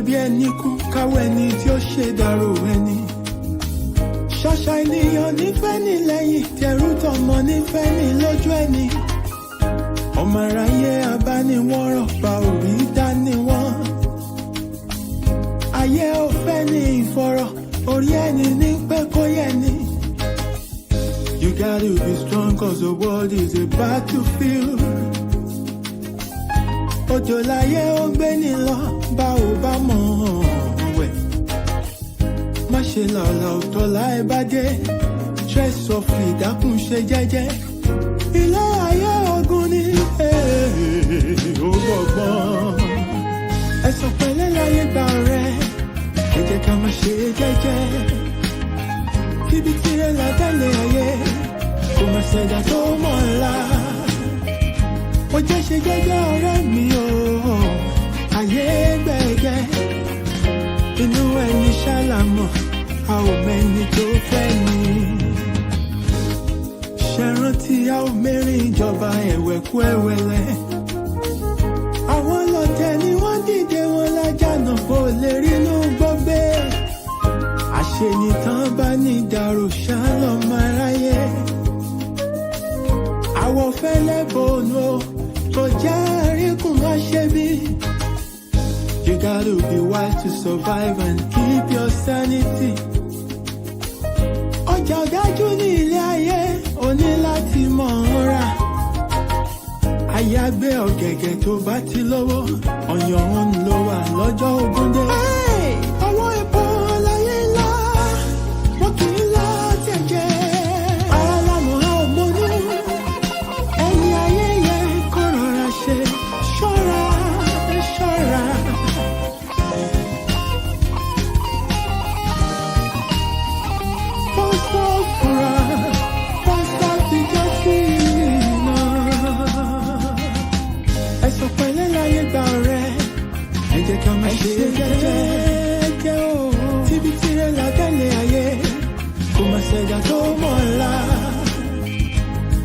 bí ẹni kú káwọ́ ẹni tí ó ṣe dàrú ẹni. Ṣàṣà ènìyàn nífẹ̀ẹ́ ní lẹ́yìn tẹrú tọmọ nífẹ̀ẹ́ ní lójú ẹni. Ọmọ aráyé abániwọ́rọ̀ bá orí dání wọ́n. Ayé ò fẹ́ ní ìfọ̀rọ̀ orí ẹni ní pé kó yẹ ni. You gotta be strong cause the world is a battlefield. Òjò láyé ó gbé ní lọ bá ò bá mọ̀ wẹ̀. Má ṣe làlà òtọ́ láì bá dé. Stress of ìdákùn ṣe jẹ́jẹ́. Ilé ayé ogun ni ó gbọ̀gbọ́n. Ẹ̀sọ̀ pẹ̀lẹ́ láyé gbà rẹ̀. Ẹ jẹ́ ká má ṣe jẹ́jẹ́. Kíbi tí ẹ là tẹ́lẹ̀ ayé. Kò má ṣẹ̀dá tó mọ̀ ńlá. Ó jẹ́ ṣe jẹ́jẹ́ ọ̀rẹ́ mi o. Ayé gbẹ̀gẹ́. Inú ẹni ṣàlàmọ̀. A ò mẹ́ni tó fẹ́ ni. Ṣẹ̀rántí a ò mẹ́rin ìjọba ẹ̀wẹ̀kú ẹ̀wẹ̀lẹ̀. Àwọn lọ́tẹ̀ ni wọ́n dìde wọn lájànà kò lè rí inú gbọ́gbé. Àṣenìtàn bá ní ìdàrú ṣálọ̀ máa ráyé. Àwọ̀ fẹ́lẹ́ bòónù kò jẹ́ àríkùn má ṣe bí. You gotta be wise to survive and keep your sanity. Ọjà ọ̀dájú ní ilé ayé o ní láti mọ̀ ọ́n rà. Àyàgbé ọ̀gẹ̀gẹ̀ tó bá ti lówó ọ̀yàn òun ló wà lọ́jọ́ ogún dé. Ọwọ́ epo láyé ńlá wọ́n kì í lọ tẹ̀jẹ̀. Alámọ̀ a ò mọ̀nú ẹni ayé yẹ kó rọra ṣe ṣọ́ra ṣọ́ra. Ẹ̀sọ̀ pẹ̀lẹ́ láyé gbà rẹ̀. Ẹ jẹ́ ká má ṣe jẹ́jẹ́ o. Tíbi tirẹ̀ là tẹ́lẹ̀ ayé. Kò má ṣẹ̀dá tó mọ̀ ńlá.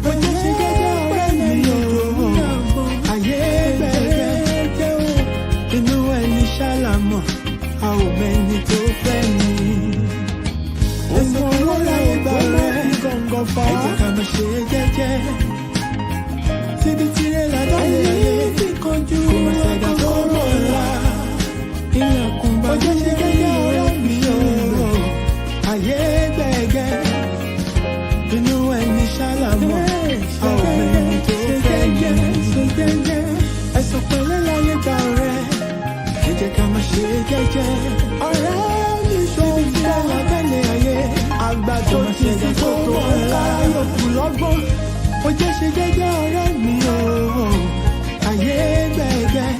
Ó jẹ́ ṣe jẹ́jẹ́ ọ̀rẹ́ mi o. Ayé gbẹ̀gẹ́ o. Inú ẹni ṣàlàmọ̀. A ò mẹ́ni tó fẹ́ ni. Ẹ̀sọ̀ pẹ̀lẹ́ láyé gbà rẹ̀. Ẹ jẹ́ ká má ṣe jẹ́jẹ́. Tíbi tirẹ̀ là tẹ́lẹ̀ ayé. Kò má ṣẹ̀dá tó mọ̀ ńlá. Ilẹ̀kùn bá jẹ́ ṣe jẹ́jẹ́ ọ̀rẹ́ mi o. Ayé gbẹ̀gẹ́. Inú ẹni ṣàlàmọ̀. A ò mẹ́ni tó fẹ́ ni. Ẹ̀sọ̀ pẹ̀lẹ́ láyé gbà rẹ̀. Ẹ jẹ́ ká má ṣe jẹ́jẹ́. Ọ̀rẹ́ mi síbi tí ẹ là tẹ́lẹ̀ ayé. Àgbà tó ti ṣe tó mọ̀ ńlá. Yòókù lọ́gbọ́n. Ó jẹ́ ṣe jẹ́jẹ́ ọ̀rẹ́ mi o. Ayé gbẹ̀gẹ́.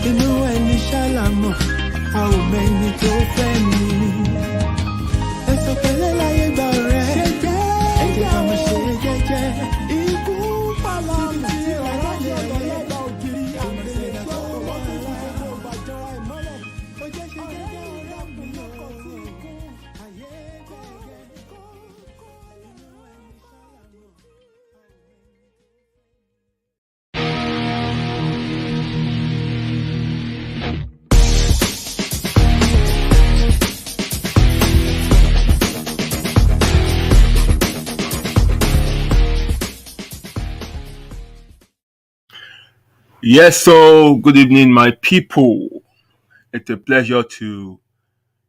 Inú ẹni ṣàlàmọ̀. A ò mẹ́ni tó fẹ́ ni. Ẹ̀sọ̀ pẹ̀lẹ́ láyé gbà rẹ̀. Ẹ jẹ́ ká má ṣe jẹ́jẹ́. Ikú pàlà mi tí ọ̀rọ̀ ṣe lọ́lọ́gbà ògiri. Àmì ìjọ wọ́n ti fi gbogbo ìbàjọ́ra ìmọ́lẹ̀. Ó jẹ́ ṣe jẹ́jẹ́ ọ̀rẹ́ mi o. Ayé gbẹ̀gẹ́. Inú ẹni ṣàlàmọ̀. Yes, so good evening, my people. It's a pleasure to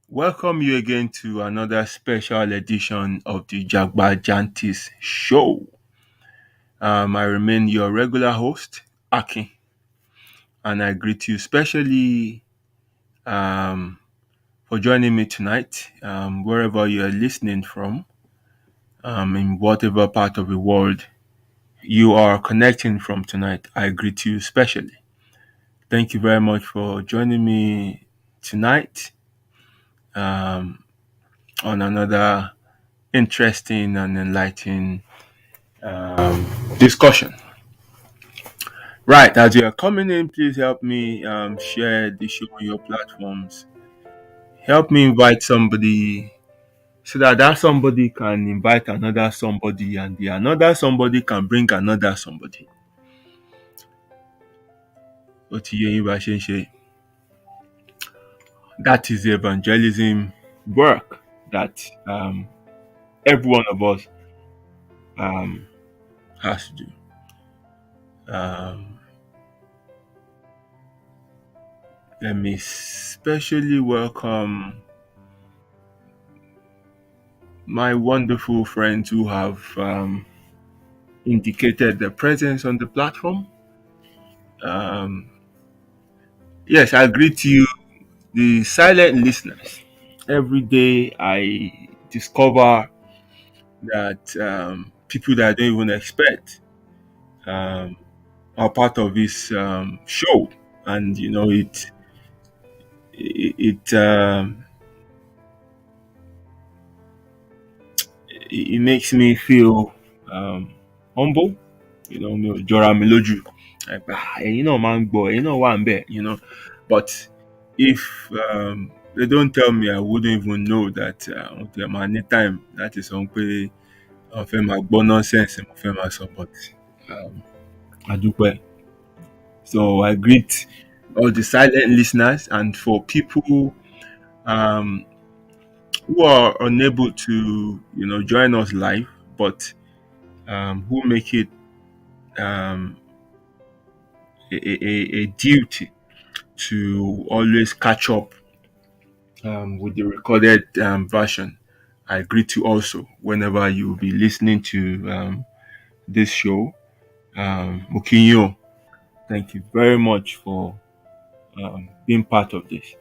welcome you again to another special edition of the Jagba Jantis Show. I remain your regular host, Akin, and I greet you specially for joining me tonight, wherever you are listening from, in whatever part of the world you are connecting from tonight. I greet you specially. Thank you very much for joining me tonight on another interesting and enlightening discussion. Right, as you are coming in, please help me share the show on your platforms. Help me invite somebody so that somebody can invite another somebody, and the another somebody can bring another somebody. Ó ti yé yín bá ṣe ń ṣe. That is the evangelism work that every one of us um, has to do. Um, Let me especially welcome my wonderful friends who have indicated their presence on the platform. Um, yes, I greet you, the silent listeners. Every day I discover that people that I don't even expect um, are part of this show, and it makes me feel humble. Mi ò jọra mi lójú. Like, ẹ̀yin náà máa ń gbọ́, ẹ̀yin náà wà ń bẹ̀, But if they don't tell me, I wouldn't even know that okay, máa ní time láti sọ pé wọ́n fẹ́ máa gbọ́ nonsense mo fẹ́ máa sọ, but a dúpẹ́. So I greet all the silent listeners, and for people um, who are unable to, join us live, but who make it um, a duty to always catch up with the recorded version. I greet you also whenever you will be listening to this show. Mukinyo, thank you very much for being part of this.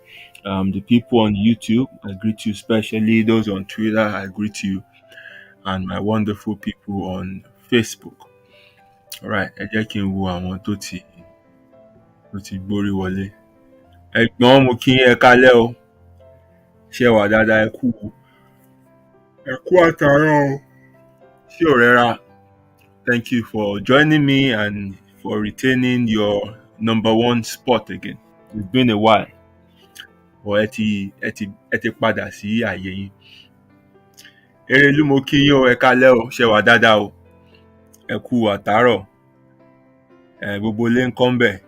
The people on YouTube, I greet you, especially those on Twitter, I greet you, and my wonderful people on Facebook. All right, ẹ jẹ́ kí n wo àwọn tó ti gbórí wọlé. Ẹ̀gbọ́n mo kí yín, ẹ kálẹ́ o, ṣé wà dáadáa, ẹ kú àtàárọ̀ o, ṣé ò rẹ́ra. Thank you for joining me and for retaining your number one spot again. It's been a while. Ẹ ti padà sí àyè yín. Erelú mo kí yín o, ẹ kálẹ́ o, ṣé wà dáadáa o, ẹ kú àtàárọ̀. Gbogbo ilé ń kọ́ ń bẹ̀.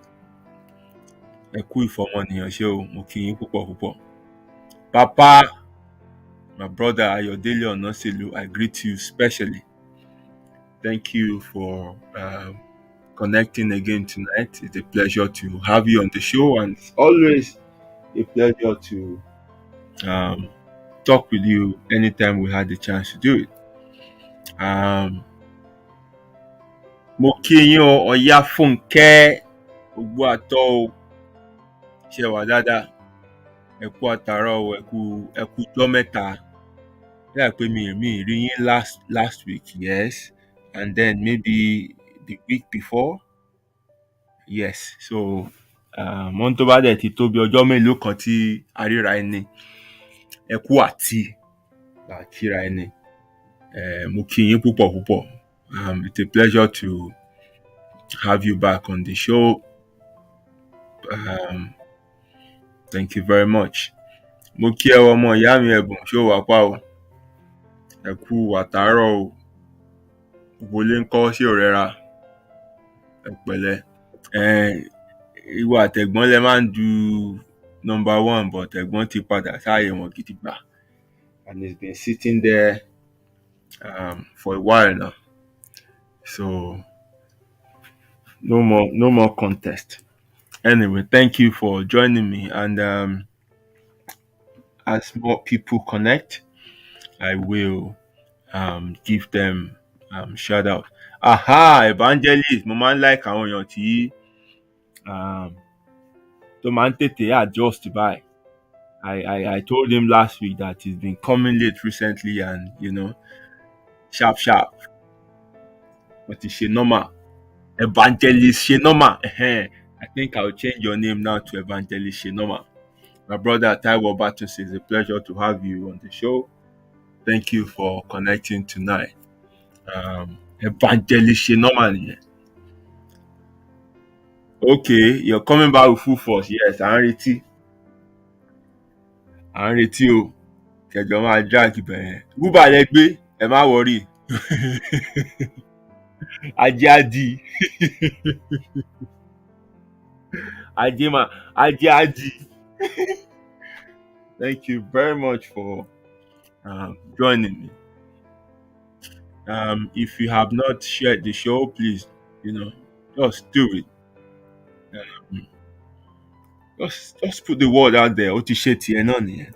Ẹ kú ìfọmọnìyàn ṣe o, mo kí yín púpọ̀ púpọ̀. Papa, my brother Ayọ̀délé Ọ̀nàsèlú, I greet you specially. Thank you for connecting again tonight. It's a pleasure to have you on the show, and it's always a pleasure to talk with you anytime we had the chance to do it. Mo kí yín o, Ọ̀yá Fúnkẹ́ Ògbóàtọ́ o, ṣé wà dáadáa, ẹ kú àtàárọ̀ o, ẹ kú ọjọ́ mẹ́ta. Yeah, pé mi rí yín last week, yes, and then maybe the week before, yes. So wọ́n tó bá dẹ̀ ti tó bí ọjọ́ mélòó kan tí a ríra ẹni, ẹ kú àti kíra ẹni. Mo kí yín púpọ̀ púpọ̀. It's a pleasure to have you back on the show. Thank you very much. Mo kí ẹ ọmọ ìyá mi Ẹ̀bùn, ṣé o wà pa o? Ẹ kú àtàárọ̀ o. Gbogbo ilé ń kọ́, ṣé ò rẹ́ra? Ẹ pẹ̀lẹ́. Ìwọ àtẹ̀gbọ́n lẹ máa ń du number one, but ẹ̀gbọ́n ti padà sáàyè wọn gidigba, and he's been sitting there for a while now. So no more contest. Anyway, thank you for joining me, and as more people connect, I will give them shout out. Evangelist, mo máa ń like àwọn èèyàn tí tó máa ń tètè adjust by. I told him last week that he's been coming late recently, and sharp. But it's normal. Evangelist Shenoma. I think I'll change your name now to Evangelist Shenoma. My brother Taiwo Batus, it's a pleasure to have you on the show. Thank you for connecting tonight. Evangelist Shenoma. Okay, you're coming back with full force. Yes, à ń retí o. Kẹjọ máa drag bẹ̀rẹ̀. Uber lẹ gbé, ẹ má worry. Ajé á di. Ajé á di. Thank you very much for joining me. If you have not shared the show, please, you know, just do it. Um, just put the word out there. Otisheti Enoni.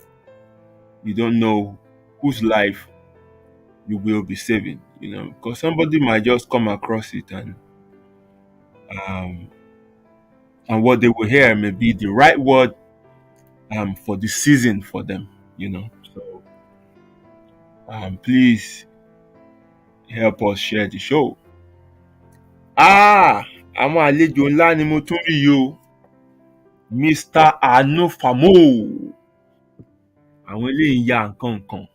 You don't know whose life you will be saving. Because somebody might just come across it, um, and what they will hear may be the right word for the season for them. So please help us share the show. Àwọn àlejò ńlá ni mo tún rí yìí o. Mr. Anu Famo. Àwọn eléyìí ń ya nǹkan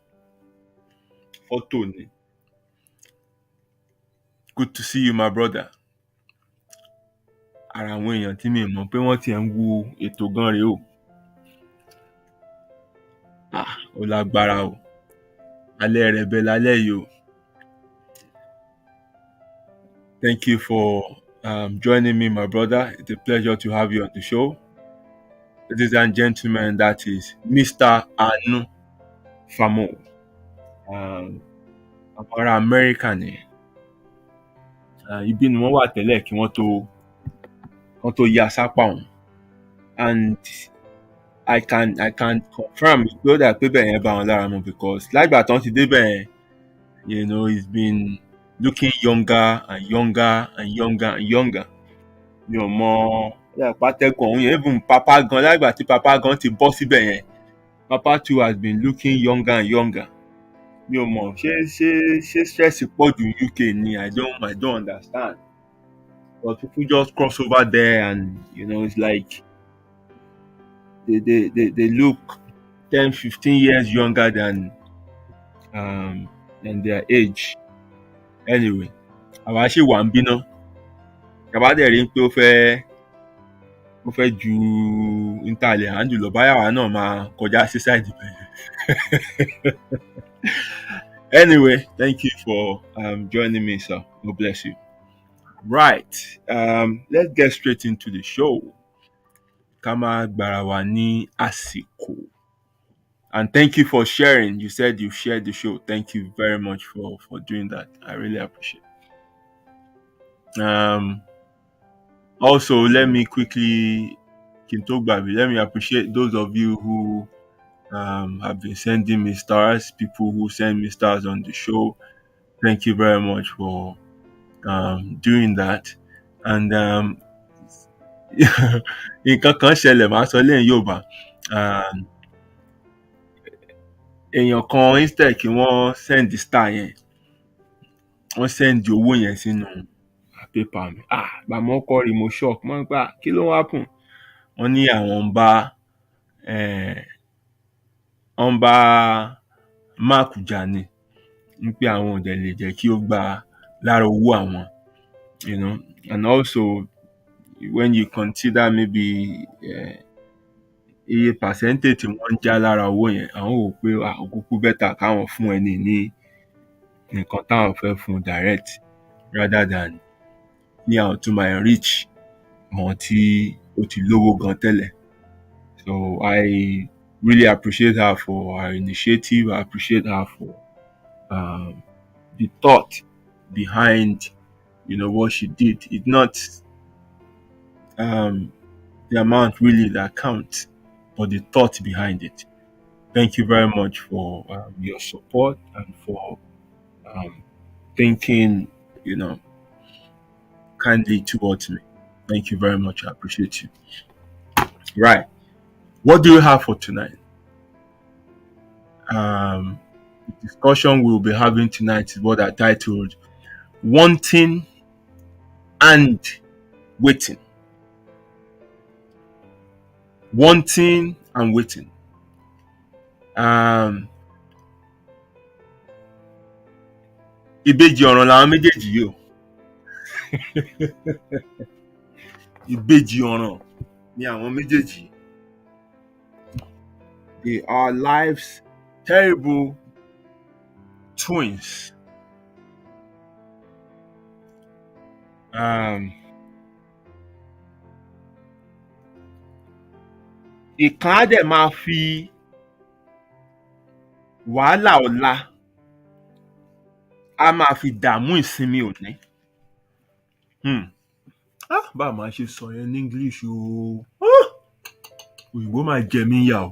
fọ́tò ni. Good to see you, my brother. Ara àwọn èèyàn tí mi mọ̀ pé wọ́n ti ń wo ètò gan rèé o. Ó lágbára o. Alẹ́ rẹ̀ bẹ lálẹ́ yìí o. Thank you for joining me, my brother. It's a pleasure to have you on the show. Ladies and gentlemen, that is Mr. Anu Famo. Àwọn ará Amẹ́ríkà ni. Ibi ni wọ́n wà tẹ́lẹ̀ kí wọ́n tó ya sápá wọn. And I can confirm pé ó dà pé bẹ́ẹ̀ yẹn bá wọn lára mu because lágbà tán ti débẹ̀ yẹn, he's been looking younger and younger and younger and younger. Mi ò mọ pátẹ́gùn ọ̀hún yẹn, even papa gan lágbà tí papa gan ti bọ́ síbẹ̀ yẹn. Papa too has been looking younger and younger. Mi ò mọ̀ ṣé stress pọ̀ jù UK ni, I don't understand. But people just cross over there and it's like they look 10-15 years younger than their age. Anyway, àwa ṣì wà ń bínú. Tàbá dẹ̀ rí pé ó fẹ́ ju Interlẹ̀ handle lọ, báyà wa náà máa kọjá sí side bẹ́ẹ̀. Anyway, thank you for joining me, sir. God bless you. Right. Let's get straight into the show. Ká má gbára wa ní àsìkò. And thank you for sharing. You said you shared the show. Thank you very much for doing that. I really appreciate it. Also, let me quickly, let me appreciate those of you who have been sending me stars, people who send me stars on the show. Thank you very much for doing that. And nǹkan kan ṣẹlẹ̀, màá sọ lẹ́yìn Yorùbá. Èèyàn kan instead kí wọ́n send star yẹn, wọ́n send owó yẹn sínú paper mi. Bàmọ́ ọkọ rí mo shock, mo ń gbà kí ló happen? Wọ́n ní àwọn ń bá Mark jà ni, ń pé àwọn ò dẹ̀ lè jẹ́ kí ó gba lára owó àwọn. And also when you consider maybe iye percentage tí wọ́n ń já lára owó yẹn, àwọn wò pé òkúkú bẹ́tà káwọn fún ẹni ní nǹkan táwọn fẹ́ fún direct rather than ní àwọn tó máa enrich àwọn tí ó ti lówó gan tẹ́lẹ̀. So I really appreciate her for her initiative. I appreciate her for the thought behind what she did. It's not the amount really that counts, but the thought behind it. Thank you very much for your support and for thinking, kindly towards me. Thank you very much. I appreciate you. Right. What do you have for tonight? The discussion we'll be having tonight is what I titled Wanting and Waiting. Wanting and waiting. Ìbejì ọ̀ràn làwọn méjèèjì yìí o. Ìbejì ọ̀ràn ni àwọn méjèèjì. They are life's terrible twins. Ìkan á dẹ̀ máa fi wàhálà ọ̀la a máa fi dààmú ìsinmi òní. Báwo máa ṣe sọ yẹn ní English o? Òyìnbó máa jẹ mí yà o.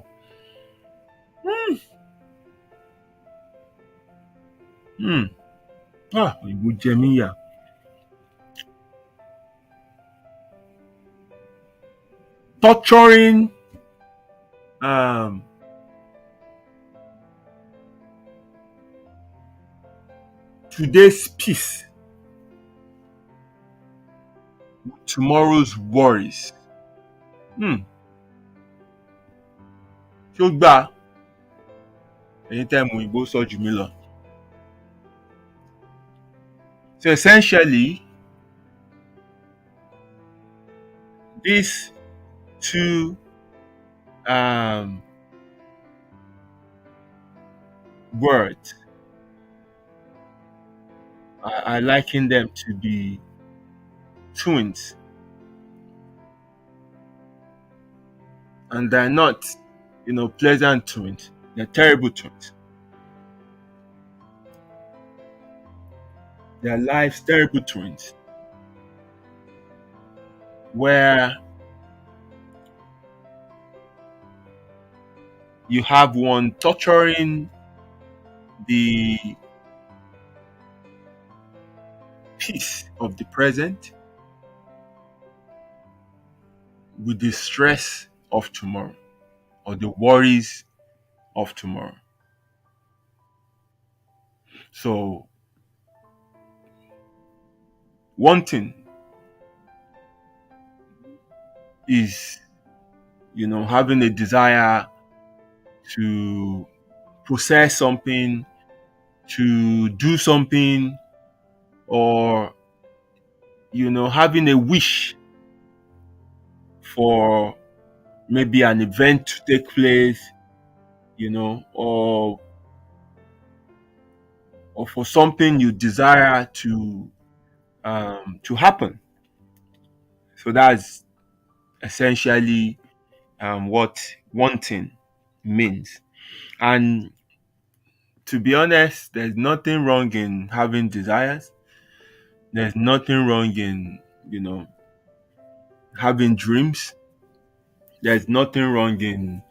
Òyìnbó jẹ mí yà. Torturing today's peace with tomorrow's worries. Ṣé ó gbà? Ẹ̀yin tẹ́ mọ òyìnbó sọ jù mí lọ. So essentially, these two words, I liken them to be twins. And they're not, pleasant twins. They're terrible twins. They're life's terrible twins. Where you have one torturing the peace of the present with the stress of tomorrow or the worries of tomorrow. So, one thing is, having a desire to possess something, to do something, or, having a wish for maybe an event to take place, or for something you desire to happen. So that's essentially what wanting means. And to be honest, there's nothing wrong in having desires. There's nothing wrong in, having dreams. There's nothing wrong in,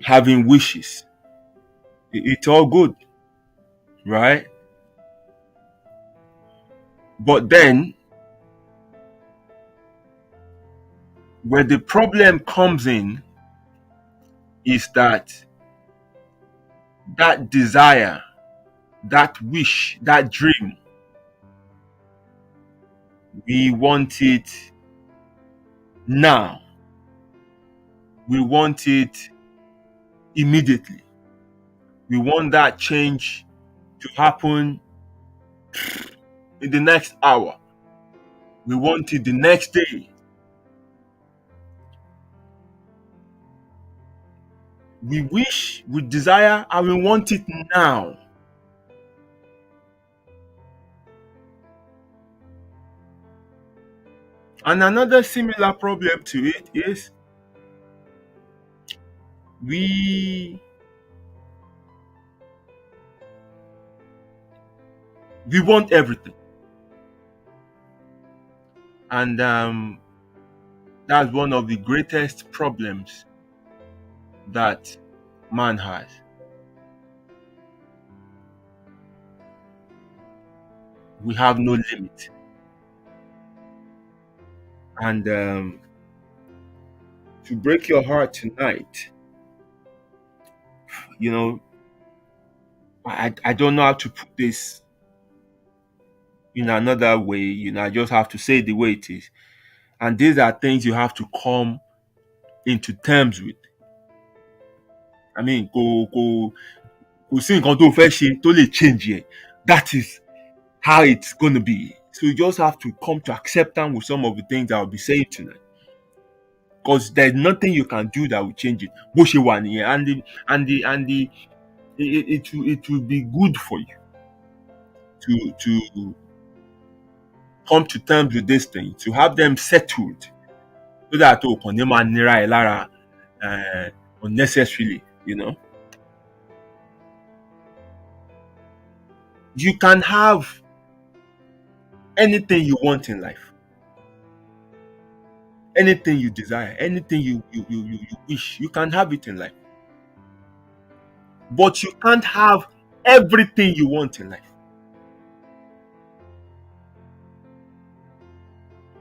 having wishes. It's all good, right? But then, where the problem comes in is that desire, that wish, that dream, we want it now. We want it immediately. We want that change to happen in the next hour. We want it the next day. We wish, we desire, and we want it now. And another similar problem to it is we want everything. And that's one of the greatest problems that man has. We have no limit. And to break your heart tonight, I don't know how to put this in another way. I just have to say it the way it is. And these are things you have to come into terms with. I mean, kò sí nǹkan tó fẹ́ ṣe tó lè change it. That is how it's going to be. So you just have to come to acceptance with some of the things I'll be saying tonight. Because there's nothing you can do that will change it. Bó ṣe wà nìyẹn. And it will be good for you to come to terms with this thing, to have them settled, so that o kàn ní máa nira ẹ lára unnecessarily, You can have anything you want in life, anything you desire, anything you wish, you can have it in life. But you can't have everything you want in life.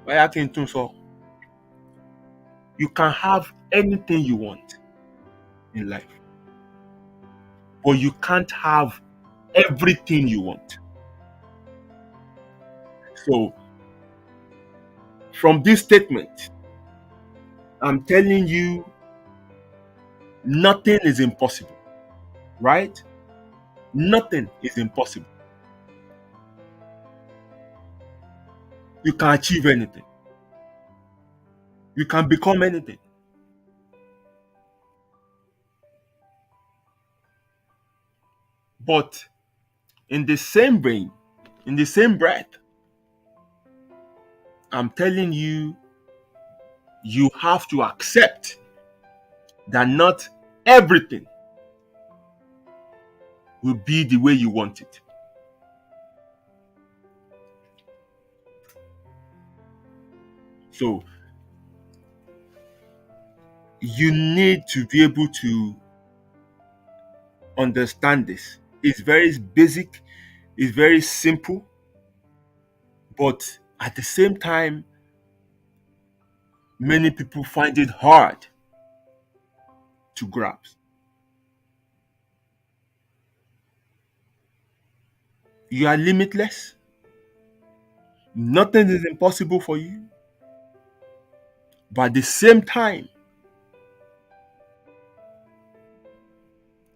Bóyá kí n tún sọ, you can have anything you want in life, but you can't have everything you want. So, from this statement, I'm telling you, nothing is impossible, right? Nothing is impossible. You can achieve anything. You can become anything. But in the same vein, in the same breath, I'm telling you, you have to accept that not everything will be the way you want it. So, you need to be able to understand this. It's very basic, it's very simple, but at the same time, many people find it hard to grasp. You are limitless. Nothing is impossible for you. But at the same time,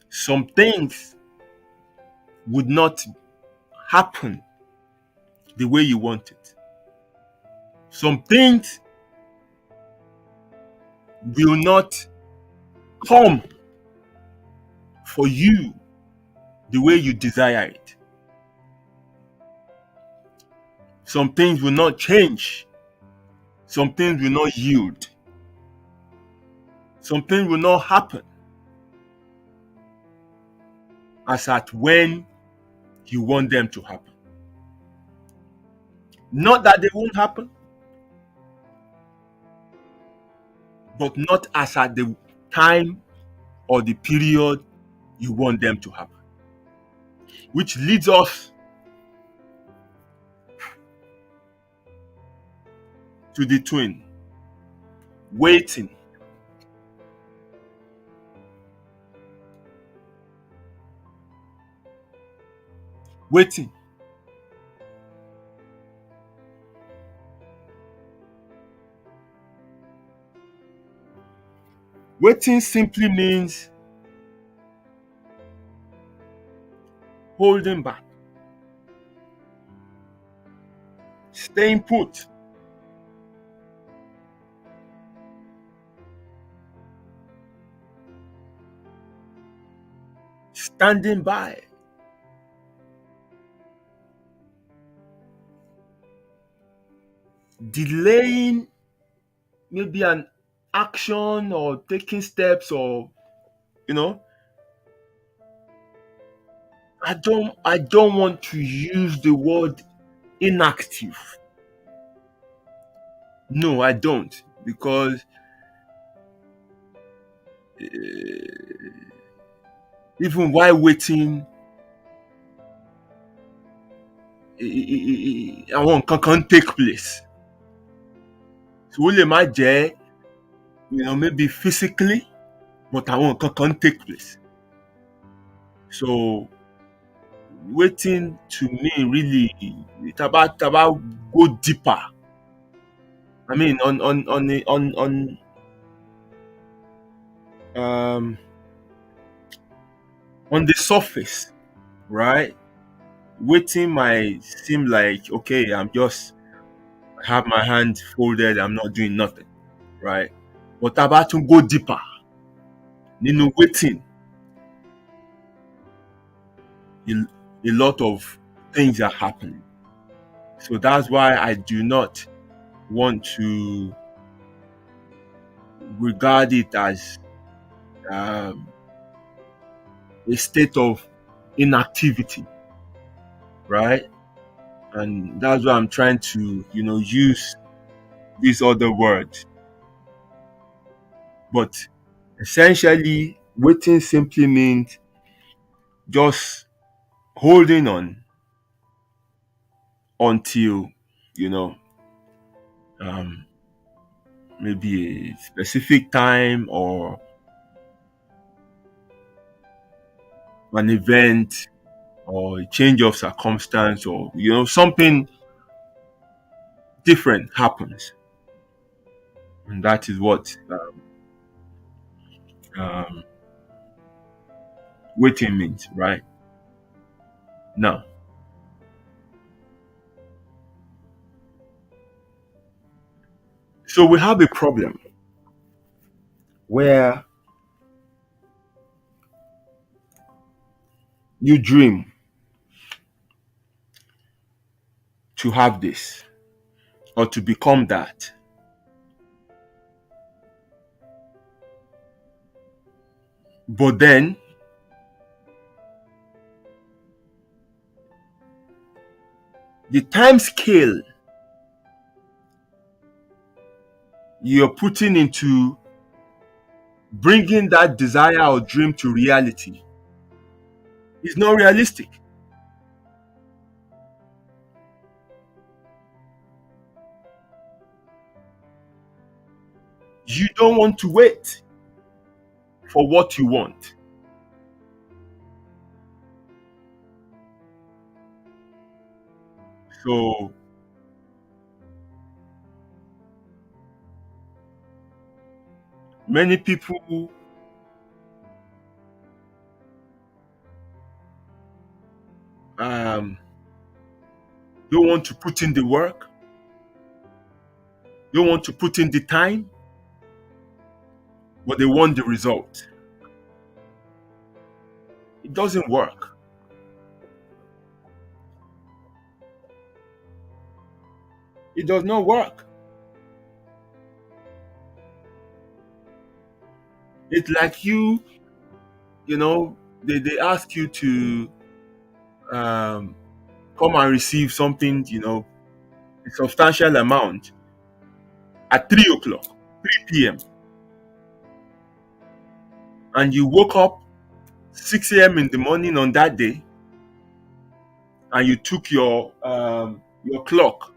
some things would not happen the way you want it. Some things will not come for you the way you desire it. Some things will not change. Some things will not yield. Some things will not happen as at when you want them to happen. Not that they won't happen, but not as at the time or the period you want them to happen. Which leads us to the twin, waiting. Waiting. Waiting simply means holding back, staying put, standing by, delaying maybe an action or taking steps, or I don't want to use the word inactive. No, I don't, because even while waiting, àwọn nǹkan kan take place. So ó lè má jẹ́, maybe physically, but àwọn nǹkan kan take place. So waiting to me really, taba go deeper. I mean, on the surface, right? Waiting might seem like, okay, I have my hands folded, I'm not doing nothing, right? But about to go deeper, waiting, a lot of things are happening. So that's why I do not want to regard it as um, a state of inactivity, right? And that's why I'm trying to, use these other words. But essentially, waiting simply means just holding on until, you know, um, maybe a specific time or an event or a change of circumstance or, something different happens. And that is what um, waiting means, right? Now, so we have a problem where you dream to have this or to become that. But then the time scale you're putting into bringing that desire or dream to reality is not realistic. You don't want to wait for what you want. So many people um, don't want to put in the work, don't want to put in the time, but they want the result. It doesn't work. It does not work. It's like they ask you to um, come and receive something, a substantial amount at 3 o'clock, 3 p.m. And you woke up 6 a.m. in the morning on that day and you took your clock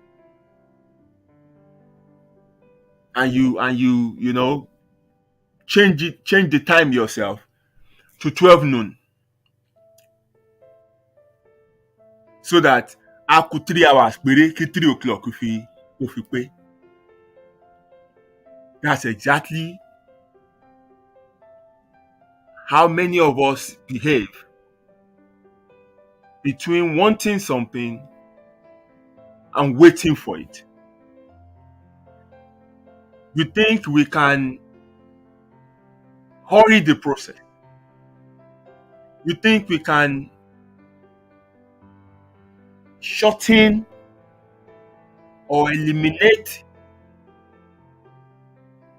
and you change the time yourself to 12 noon so that after 3 hours péré kí 3 o'clock kó fi pé. That's exactly how many of us behave between wanting something and waiting for it. You think we can hurry the process. You think we can shorten or eliminate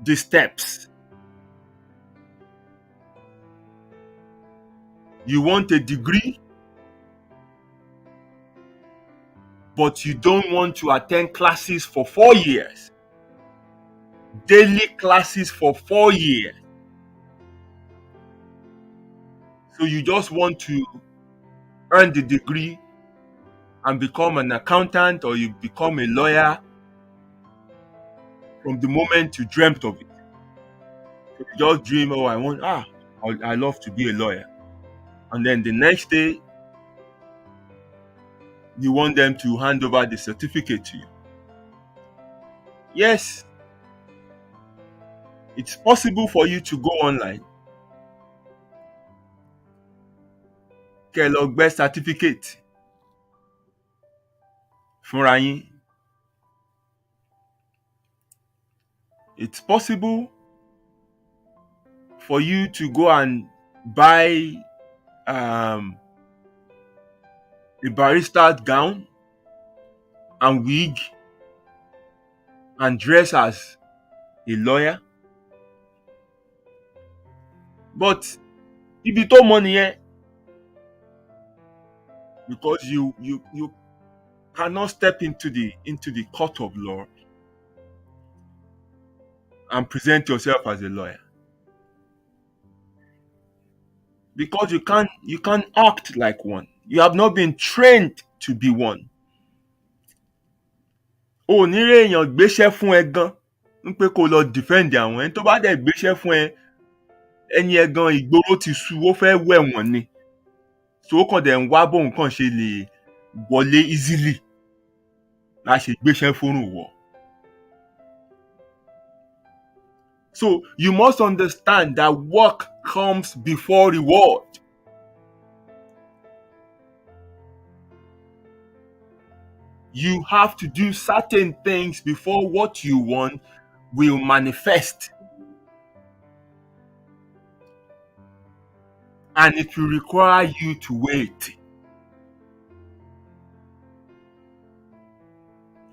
the steps. You want a degree, but you don't want to attend classes for 4 years. Daily classes for 4 years. So you just want to earn the degree and become an accountant or you become a lawyer from the moment you dreamt of it. So you just dream, oh, I love to be a lawyer. And then the next day, you want them to hand over the certificate to you. Yes, it's possible for you to go online, kẹ́ lọ gbé certificate fúnra yín. It's possible for you to go and buy a barrister's gown and wig and dress as a lawyer. But ibi tó mọ nìyẹn, because you cannot step into the court of law and present yourself as a lawyer, because you can't act like one. You have not been trained to be one. O ò ní rí èèyàn gbéṣẹ́ fún ẹ gan ń pé kó lọ defend àwọn ẹni tó bá dẹ̀ gbéṣẹ́ fún ẹ, ẹni ẹ gan ìgboro ti sú, ó fẹ́ wẹ̀wọ̀n ni, so ó kàn dẹ̀ ń wá bóun kàn ṣe lè wọlé easily la ṣe gbéṣẹ́ fórùn wọ̀. So you must understand that work comes before reward. You have to do certain things before what you want will manifest. And it will require you to wait.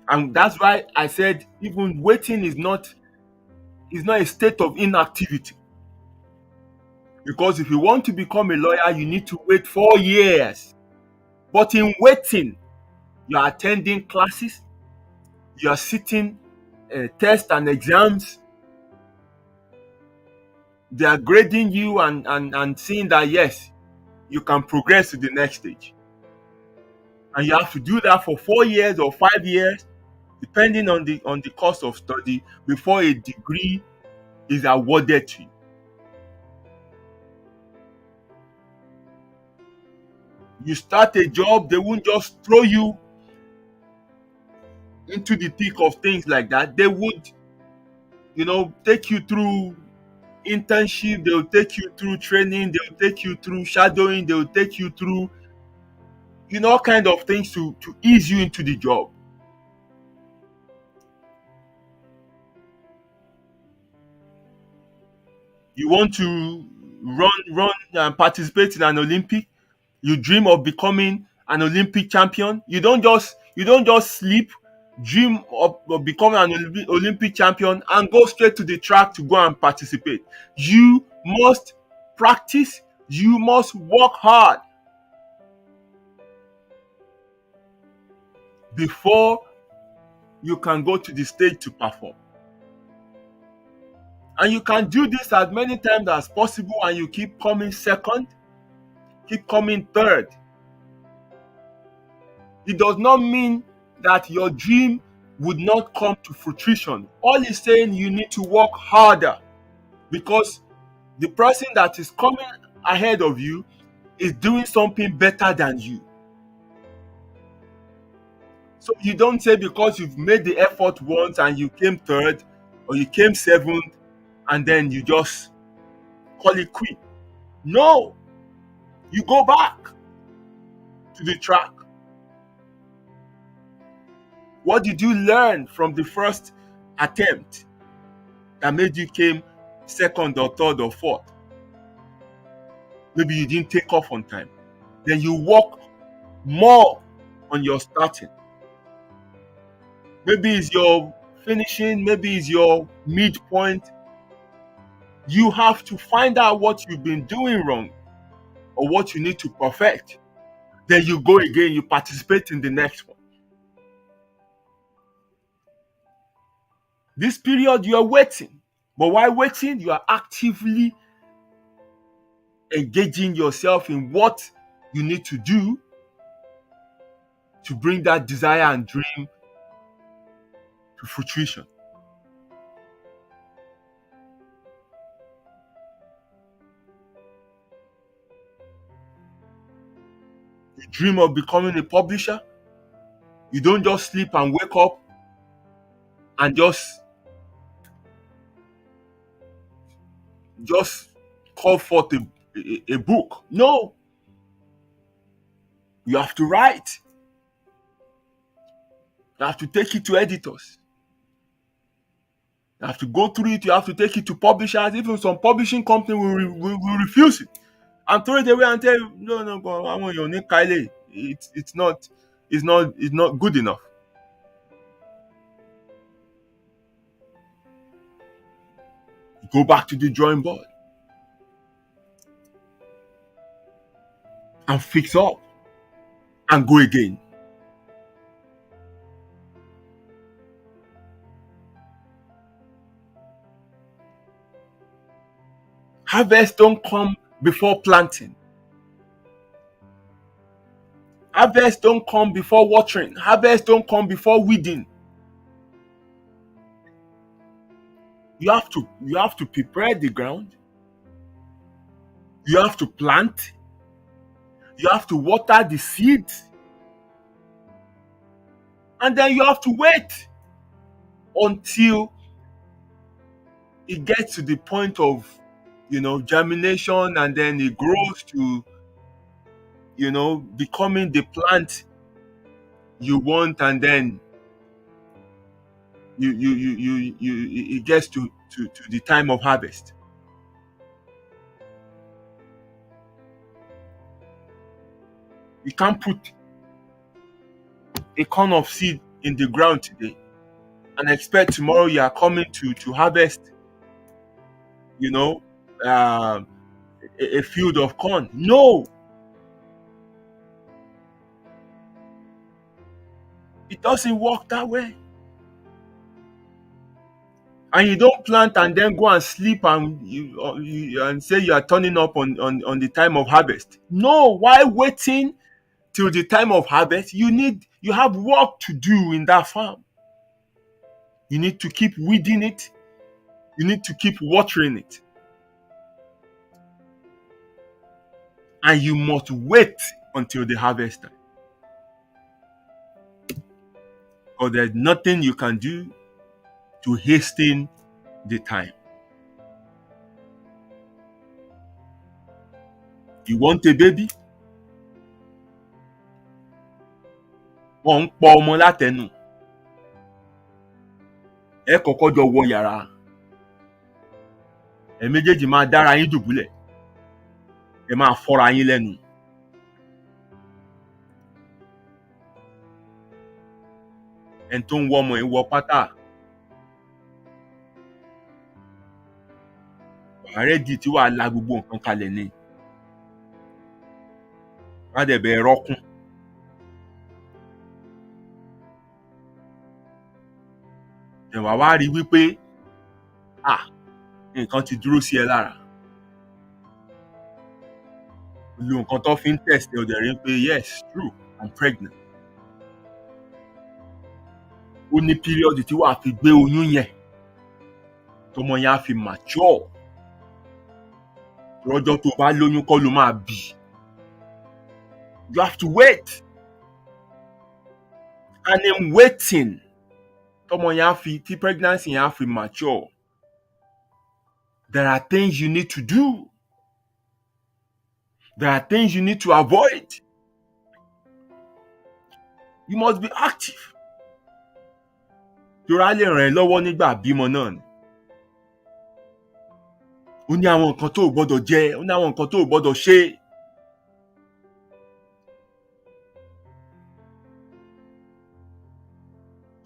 And that's why I said even waiting is not a state of inactivity. Because if you want to become a lawyer, you need to wait 4 years. But in waiting, you are attending classes, you are sitting tests and exams. They are grading you and seeing that yes, you can progress to the next stage. And you have to do that for 4 years or 5 years, depending on the course of study, before a degree is awarded to you. You start a job, they won't just throw you into the thick of things like that. They would, take you through internship, they'll take you through training, they'll take you through shadowing, they'll take you through, all kind of things to ease you into the job. You want to run and participate in an Olympic, you dream of becoming an Olympic champion. You don't just sleep, dream of becoming an Olympic champion and go straight to the track to go and participate. You must practice, you must work hard before you can go to the stage to perform. And you can do this as many times as possible, and you keep coming second, keep coming third. It does not mean that your dream would not come to fruition. All is saying you need to work harder, because the person that is coming ahead of you is doing something better than you. So you don't say because you've made the effort once and you came third or you came seventh and then you just call it quit. No, you go back to the track. What did you learn from the first attempt that made you came second or third or fourth? Maybe you didn't take off on time. Then you work more on your starting. Maybe it's your finishing, maybe it's your midpoint. You have to find out what you've been doing wrong or what you need to perfect. Then you go again, you participate in the next one. This period you are waiting, but while waiting, you are actively engaging yourself in what you need to do to bring that desire and dream to fruition. You dream of becoming a publisher. You don't just sleep and wake up and just call forth a book. No. You have to write. You have to take it to editors. You have to go through it. You have to take it to publishers. Even some publishing company will refuse it and throw it away and tell you, no, I want your name, Kylie. It's not good enough. You go back to the drawing board. and fix up and go again. Harvest don't come before planting. Harvest don't come before watering. Harvest don't come before weeding. You have to prepare the ground. You have to plant. You have to water the seeds. And then you have to wait until it gets to the point of, germination, and then it grows to, becoming the plant you want, and then it gets to the time of harvest. You can't put a corn of seed in the ground today and expect tomorrow you are coming to harvest, you know, um, a field of corn. No, it doesn't work that way. And you don't plant and then go and sleep and say you are turning up on the time of harvest. No, why waiting till the time of harvest? You have work to do in that farm. You need to keep weeding it. You need to keep watering it. And you must wait until the harvest time. Or there's nothing you can do to hasten the time. You want a baby? Wọ́n ń pọ ọmọ látẹnu. Ẹ kọ́kọ́ jọ wọ yàrá. Ẹ méjèèjì máa dára yín dùbúlẹ̀. Ẹ máa fọ́ra yín lẹ́nu. Ẹni tó ń wọ ọmọ ẹ̀ wọ pátá. Àrẹ́dì tí wàá la gbogbo nǹkan kalẹ̀ ni. Wọ́n á dẹ̀ bẹ̀ rọ́kùn. Ẹ̀wà wá rí wípé nǹkan ti dúró sí ẹ lára. Lo nǹkan tó fi ń test ẹ ọ̀dẹ̀ rí pé yes, true, I'm pregnant. Ó ní píríọ̀dù tí wàá fi gbé oyún yẹn. Tọmọ yẹn á fi mature. Lọ́jọ́ tó bá lóyún kọ́ ló máa bì. You have to wait. And in waiting, tọmọ yẹn á fi, tí pregnancy yẹn á fi mature, there are things you need to do. There are things you need to avoid. You must be active. Torá lè ràn ẹ́ lọ́wọ́ nígbà bímọ náà ni. Ó ní àwọn nǹkan tó o gbọ́dọ̀ jẹ, ó ní àwọn nǹkan tó o gbọ́dọ̀ ṣe.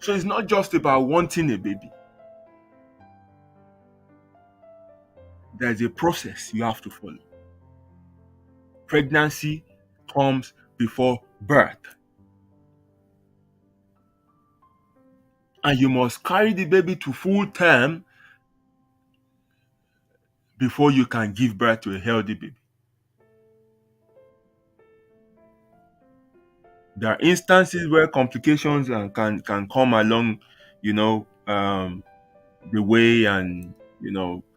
So it's not just about wanting a baby. There's a process you have to follow. Pregnancy comes before birth. And you must carry the baby to full term before you can give birth to a healthy baby. There are instances where complications can come along, the way, and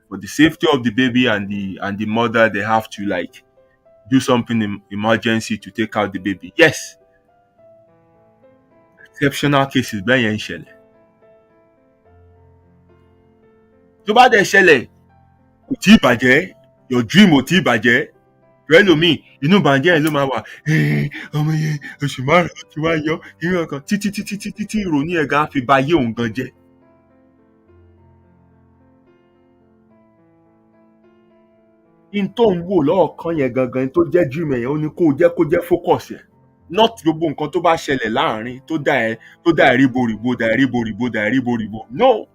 for the safety of the baby and the mother, they have to do something in emergency to take out the baby. Yes, exceptional cases bẹ́ẹ̀ yẹn ń ṣẹlẹ̀. Tó bá dẹ̀ ṣẹlẹ̀, kò tí ì bàjẹ́, your dream ò tí ì bàjẹ́. Rẹ́lòmíì inú ìbànújẹ́ yẹn ló máa wà. Ọmọ yẹn oṣù márùn-ún ti wá yọ irú ọkàn títí ìrònú ẹ̀ gan fi ba ayé òun gan jẹ́. In tó ń wò lọ́ọ̀kan yẹn gangan tó jẹ́ dream yẹn, ó ní kó jẹ́ focus ẹ̀. Not gbogbo nǹkan tó bá ṣẹlẹ̀ láàrin tó dà ẹ́ ríboríbo. No.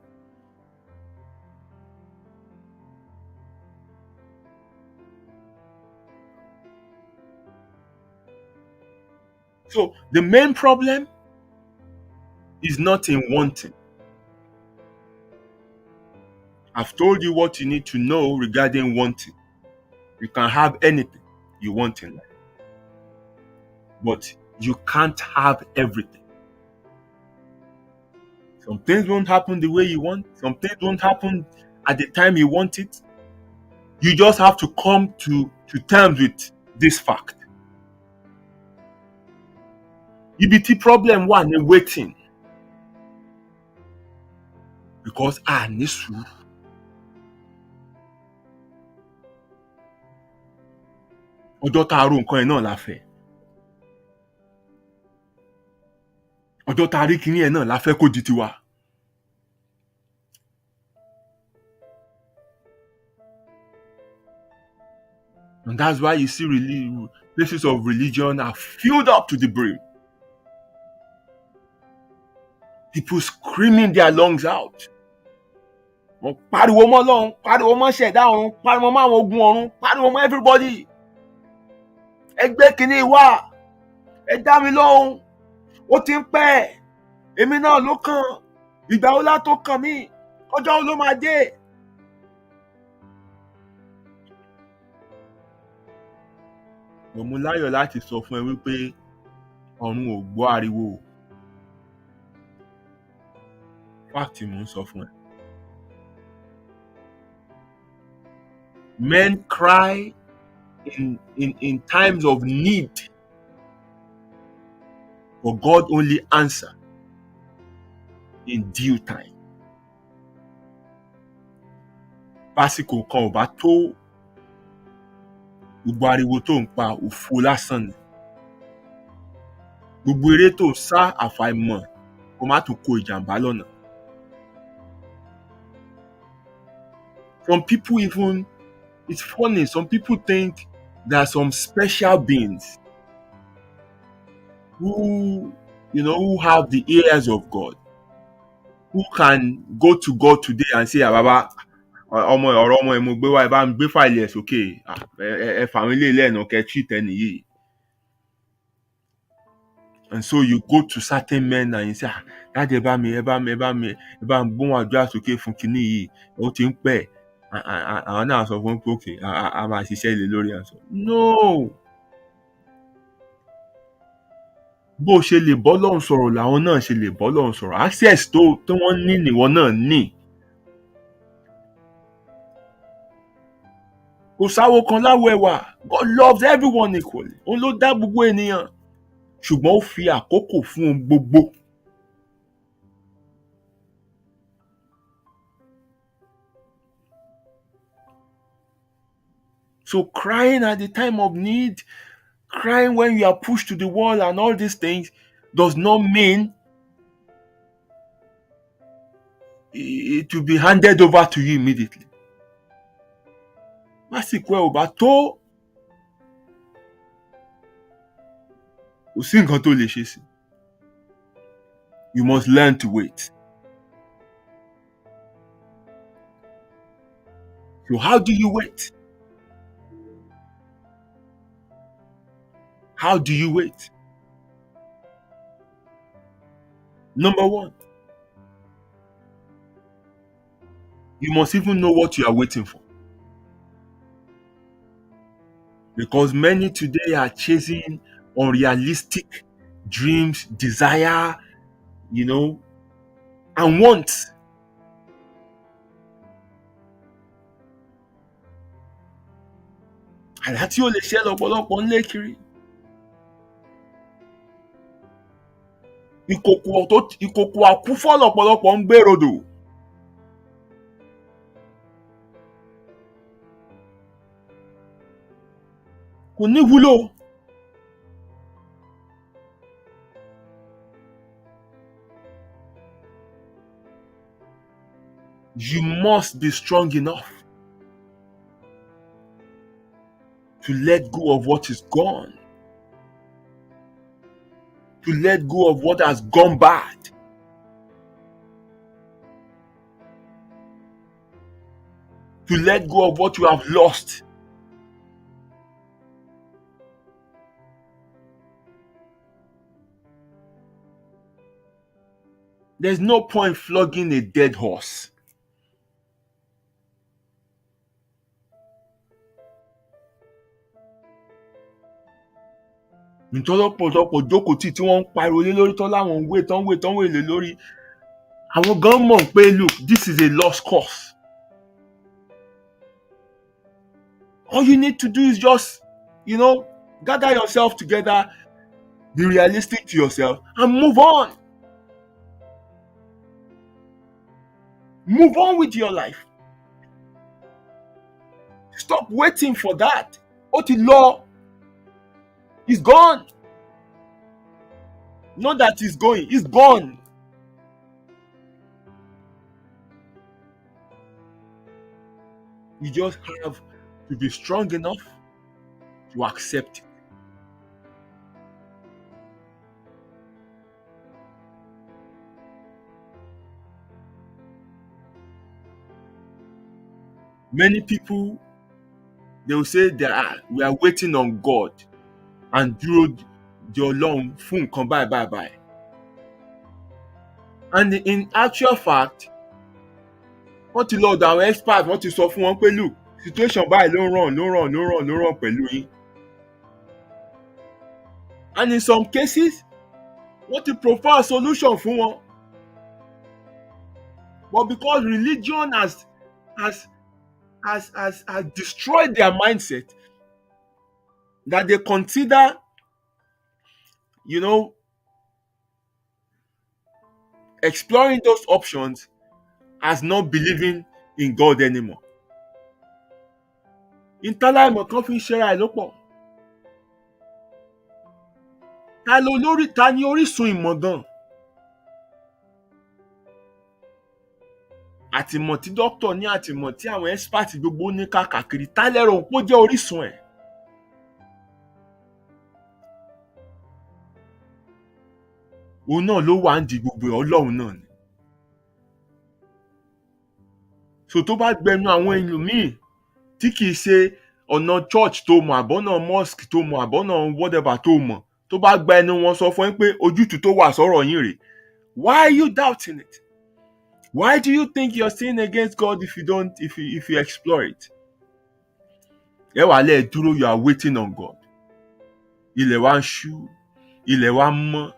So the main problem is not in wanting. I've told you what you need to know regarding wanting. You can have anything you want in life, but you can't have everything. Some things won't happen the way you want. Some things won't happen at the time you want it. You just have to come to terms with this fact. EBT problem one in waiting. Because ní sùúrù. Ọjọ́ tá a ro nǹkan ẹ̀ náà la fẹ́. Ọjọ́ tá a rí kinní ẹ̀ náà la fẹ́ kó di tiwa. And that's why you see places of religion are filled up to the brim. People screaming their lungs out. Wọ́n pariwo mọ́ Ọlọ́run, pariwo mọ́ ṣẹ̀dá ọ̀run, pariwo mọ́ àwọn ogun ọ̀run, pariwo mọ́ everybody. Ẹgbẹ́ kìíní wà, ẹ dá mi lóhùn, ó ti ń pẹ́, èmi náà ló kàn, ìgbà wo lá tó kàn mí, ọjọ́ wo ló máa dé. Mo láyọ̀ láti sọ fún ẹ wípé ọ̀run ò gbọ́ ariwo. Fact mo ń sọ fún ẹ. Men cry in times of need, but God only answer in due time. Básìkò kan ò bá tó, gbogbo ariwo tó ń pa òfo lásán ni. Gbogbo eré tó sá àfàìmọ̀ kó má tún kó ìjàmbá lọ́nà. Some people even, it's funny, some people think there are some special beings who have the ears of God, who can go to God today and say, Baba, ọ̀rọ̀ ọmọ ẹ̀ mo gbé wá, ẹ bá ń gbé fàìlì ẹ̀ sókè, ẹ fà mí lé lẹ́nu kẹ́ treat ẹni yìí. And so you go to certain men and you say, dáàdi ẹ bá ń gbóhùn àdúrà sókè fún kinní yìí, ó ti ń pẹ́. Àwọn náà sọ fún pé okay, a máa ṣiṣẹ́ ilé lórí àṣọ. No. Bó ṣe lè bọ́ lọ́hùn sọ̀rọ̀ làwọn náà ṣe lè bọ́ lọ́hùn sọ̀rọ̀. Access tó wọ́n ní nìwọ náà ní. Kò sáwo kan láwo ẹwà. God loves everyone equally. Òun ló dá gbogbo ènìyàn. Ṣùgbọ́n ó fi àkókò fún ohun gbogbo. So crying at the time of need, crying when you are pushed to the wall and all these things does not mean it will be handed over to you immediately. Lásìkò ẹ ò bá tó, kò sí nǹkan tó lè ṣe sí. You must learn to wait. So how do you wait? How do you wait? Number one, you must even know what you are waiting for. Because many today are chasing unrealistic dreams, desire, and wants. Àlá tí ó lè ṣe lọ́pọ̀lọpọ̀ ń lé kiri. Ìkòkò àkúfọ́ lọ́pọ̀lọpọ̀ ń gbé rodò. Kò ní wúlò. You must be strong enough to let go of what is gone, to let go of what has gone bad, to let go of what you have lost. 。There's no point flogging a dead horse. Nítorí ọ̀pọ̀lọpọ̀ jókòó tí wọ́n ń pariwo lé lórí tán láwọn ń wé lé lórí. Àwọn gan mọ̀ pé look, this is a lost cause. All you need to do is just, gather yourself together, be realistic to yourself, and move on. Move on with your life. Stop waiting for that. Ó ti lọ. It's gone. Not that it's going, it's gone. You just have to be strong enough to accept it. Many people, they will say that we are waiting on God and dúró de Ọlọ́run fún nǹkan bye. And in actual fact, wọ́n ti lọ ọ̀dọ̀ àwọn experts, wọ́n ti sọ fún wọn pé look, situation báyìí ló ń ràn pẹ̀lú yín. And in some cases, wọ́n ti propose a solution fún wọn. But because religion has destroyed their mindset, that they consider, exploring those options as not believing in God anymore. Ìtàlá ìmọ̀ kan fi ń ṣera ẹ̀ ló pọ̀. Ta ni orísun ìmọ̀ gan? Àtìmọ̀ tí dókítà ní, àtìmọ̀ tí àwọn experts gbogbo ní káàkiri, ta lẹ́rọ̀ pé ó jẹ́ orísun ẹ̀. Òun náà ló wà ń di gbogbo Ọlọ́run náà ni. So tó bá gbẹnu àwọn ẹlòmíì tí kì í ṣe ọ̀nà church tó mọ̀, àbọ̀nà mosque tó mọ̀, àbọ̀nà whatever tó mọ̀, tó bá gba ẹnu wọn sọ fún ẹ pé ojútùú tó wà sọ̀rọ̀ yín rèé, why are you doubting it? Why do you think you're sinning against God if you explore it? Ẹ wà lẹ́ẹ̀ dúró, you are waiting on God. Ilẹ̀ wa ń ṣú, ilẹ̀ wa ń mọ́,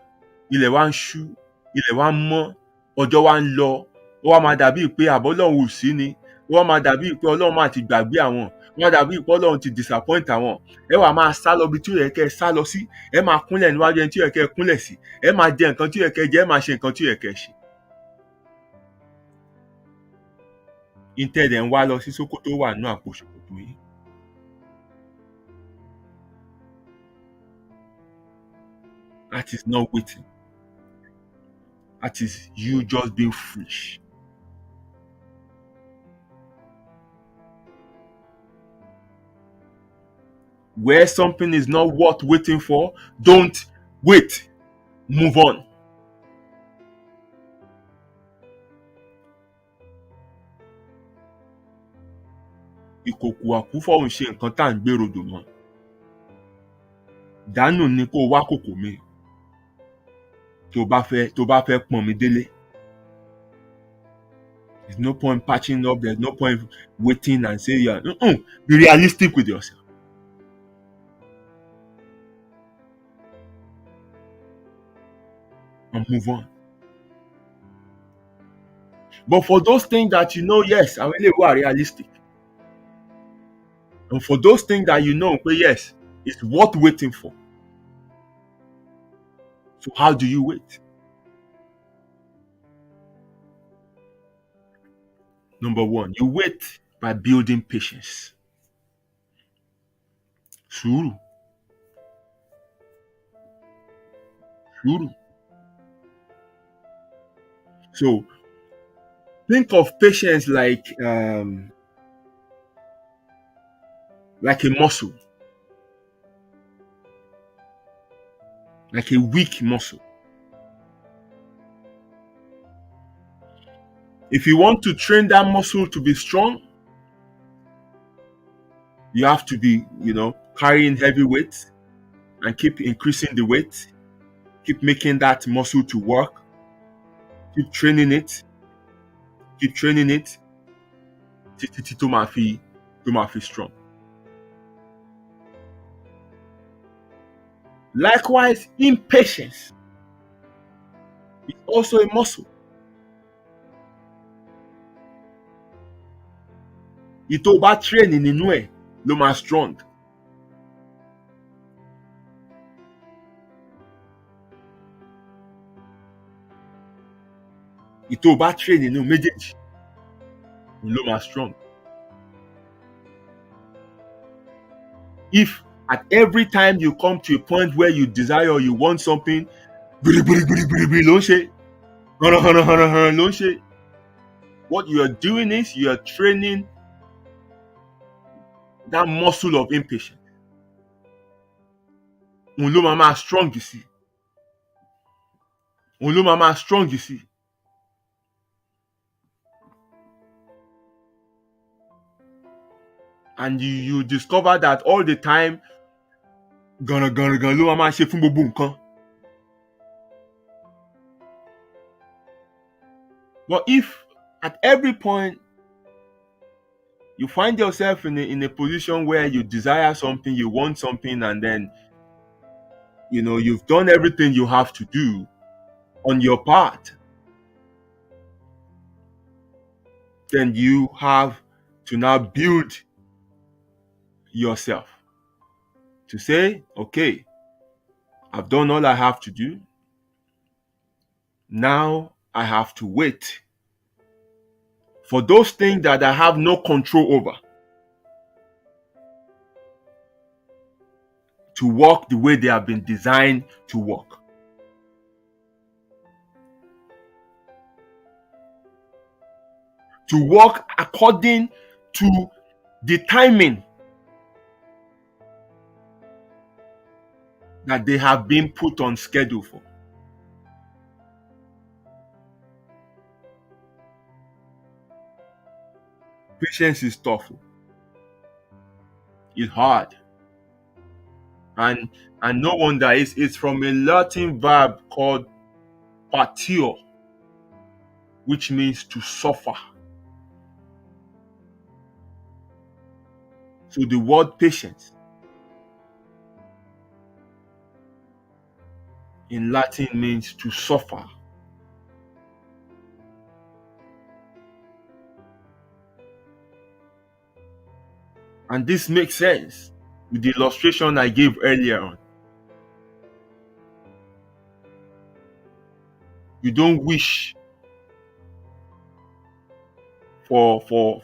ilẹ̀ wa ń ṣú, ilẹ̀ wa ń mọ́, ọjọ́ wa ń lọ, ó wá máa dàbí pé àbọ́lọ́run ò sí ni, ó wá máa dàbí pé Ọlọ́run máa ti gbàgbé àwọn, ó máa dàbí pé Ọlọ́run ti disappoint àwọn. Ẹ wá máa sá lọ bí tí ó yẹ kẹ́ ẹ sá lọ sí, ẹ máa kúnlẹ̀ níwájú ẹni tí ó yẹ kẹ́ ẹ kúnlẹ̀ sí, ẹ máa jẹ nǹkan tí ó yẹ kẹ́ ẹ jẹ, ẹ máa ṣe nǹkan tí ó yẹ kẹ́ ẹ ṣe. Intẹ́ẹ̀dẹ̀ ń wá lọ sí Sókótó wà nínú àpò ṣòkòtò yìí. That is not waiting. That is you just being foolish. Where something is not worth waiting for, don't wait. Move on. Ìkòkò àkúfọ̀ ń ṣe nǹkan tá à ń gbèrò dò mọ́. Dànù ni kó wá kòkò mi. Tó bá fẹ́ pọ̀n mi délé. There's no point patching up. There's no point waiting and say, be realistic with yourself. And move on. But for those things that yes, I really are realistic. And for those things that yes, it's worth waiting for. So how do you wait? Number one, you wait by building patience. Sùúrù. So think of patience like a muscle, like a weak muscle. If you want to train that muscle to be strong, you have to be, carrying heavy weights and keep increasing the weight, keep making that muscle to work keep training it títí tó máa fi strong. Likewise, impatience is also a muscle. Ìtò bá train nínú ẹ̀ ló máa strong. Ìtò bá train nínú méjèèjì ló máa strong. If at every time you come to a point where you desire or you want something, ló ń ṣe, ló ń ṣe, what you are doing is you are training that muscle of impatience. Òun ló máa strong, you see. Òun ló máa strong, you see. And you discover that all the time, ló máa ṣe fún gbogbo nǹkan. But if at every point you find yourself in a position where you desire something, you want something, and then you've done everything you have to do on your part, then you have to now build yourself to say, okay, I've done all I have to do. Now I have to wait for those things that I have no control over to work the way they have been designed to work. To work according to the timing that they have been put on schedule for. Patience is tough. It's hard. And no wonder it's from a Latin verb called patio, which means to suffer. So the word patience in Latin means to suffer. And this makes sense with the illustration I gave earlier on. You don't wish for a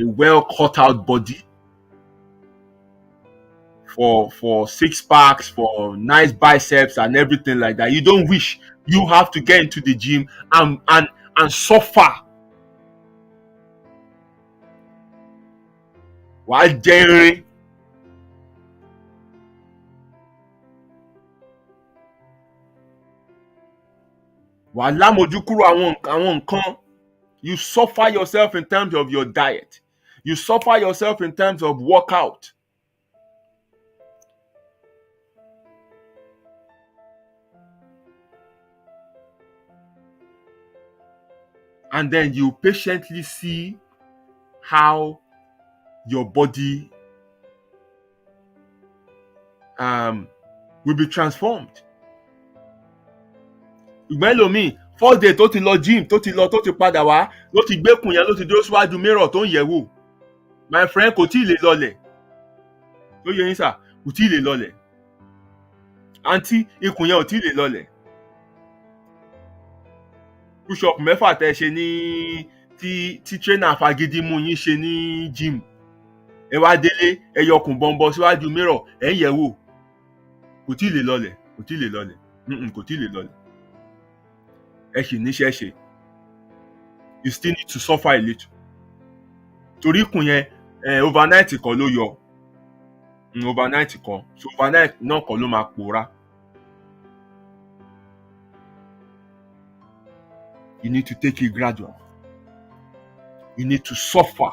well cut out body, for six packs, for nice biceps and everything like that. You don't wish you have to get into the gym and suffer while daring. While lámójúkúrò àwọn nǹkan, you suffer yourself in terms of your diet. You suffer yourself in terms of workout. And then you patiently see how your body will be transformed. Ìgbẹ́lòmíì, 4 days tó ti lọ gym, tó ti padà wá, ló ti gbékùn yẹn, ló ti dúró síwájú mirror tó ń yẹ̀ wò. My friend, kò tí ì lè lọlẹ̀. Tó yẹ yín sà, kò tí ì lè lọlẹ̀. Àǹtí, ikùn yẹn ò tí ì lè lọlẹ̀. Push up 6 tẹ́ ṣe ní tí trainer fagídí mú yín ṣe ní gym. Ẹ wá délé, ẹ yọkùn bọ̀m̀bọ̀ síwájú mirror, ẹ ń yẹ̀ wò. Kò tí ì lè lọlẹ̀, kò tí ì lè lọlẹ̀. Kò tí ì lè lọlẹ̀. Ẹ ṣì níṣẹ́ ṣe. You still need to suffer a little. Torí ikùn yẹn overnight kan ló yọ. Overnight kan. So overnight náà kan ló máa pòórá. You need to take it gradual. You need to suffer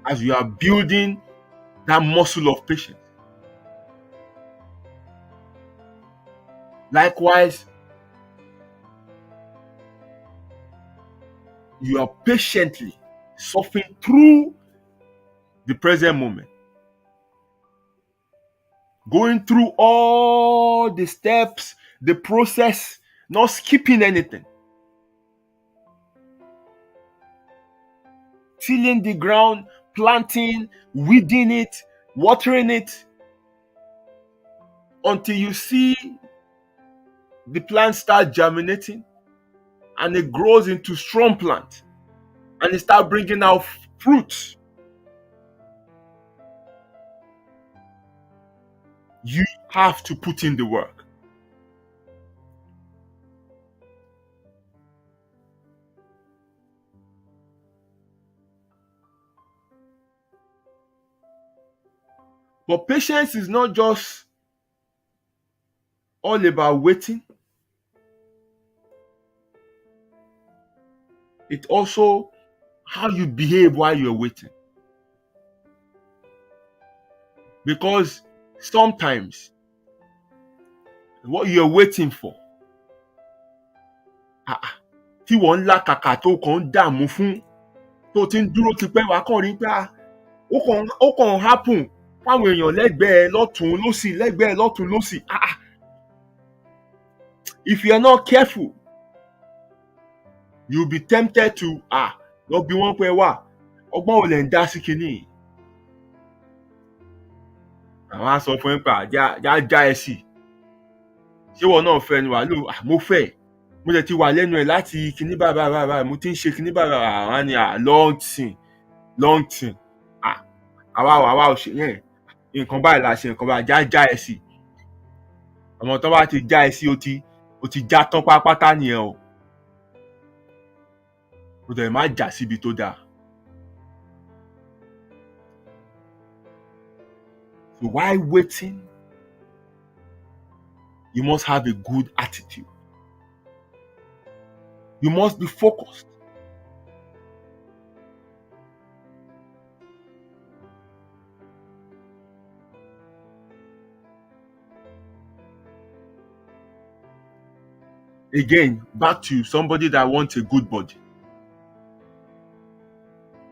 as you are building that muscle of patience. Likewise, you are patiently suffering through the present moment, going through all the steps, the process, not skipping anything, tilling the ground, planting, weeding it, watering it, until you see the plant start germinating and it grows into strong plant and it start bringing out fruits. You have to put in the work. But patience is not just all about waiting. It's also how you behave while you're waiting. Because sometimes what you're waiting for, tí wọ́n ń làkàkà tó kàn ń dààmú fún, tó ti ń dúró tipẹ́ wá kàn rí pé ó kàn happen fáwọn èèyàn lẹ́gbẹ̀ẹ́ lọ́tún lósì lẹ́gbẹ̀ẹ́ lọ́tún lósì. If you are not careful, you will be tempted to lọ bí wọ́n pẹ́ wà ọgbọ́n ò lè ń dá sí kinní. Àwọn á sọ fún ẹ pé já ẹ sí. Ṣé wọn náà fẹ́ ni wà ló mo fẹ́ mo dẹ̀ ti wà lẹ́nu ẹ̀ láti kinní báyìí mo ti ń ṣe kinní báyìí àwọn ni long thing àwa ò ṣe yẹn nǹkan báyìí la ṣe nǹkan báyìí já ẹ sí. Àwọn tó bá ti já ẹ sí o ti já tán pátápátá nìyẹn o. O dẹ̀ má jà síbi tó dáa. So while waiting, you must have a good attitude. You must be focused. Again, back to somebody that wants a good body.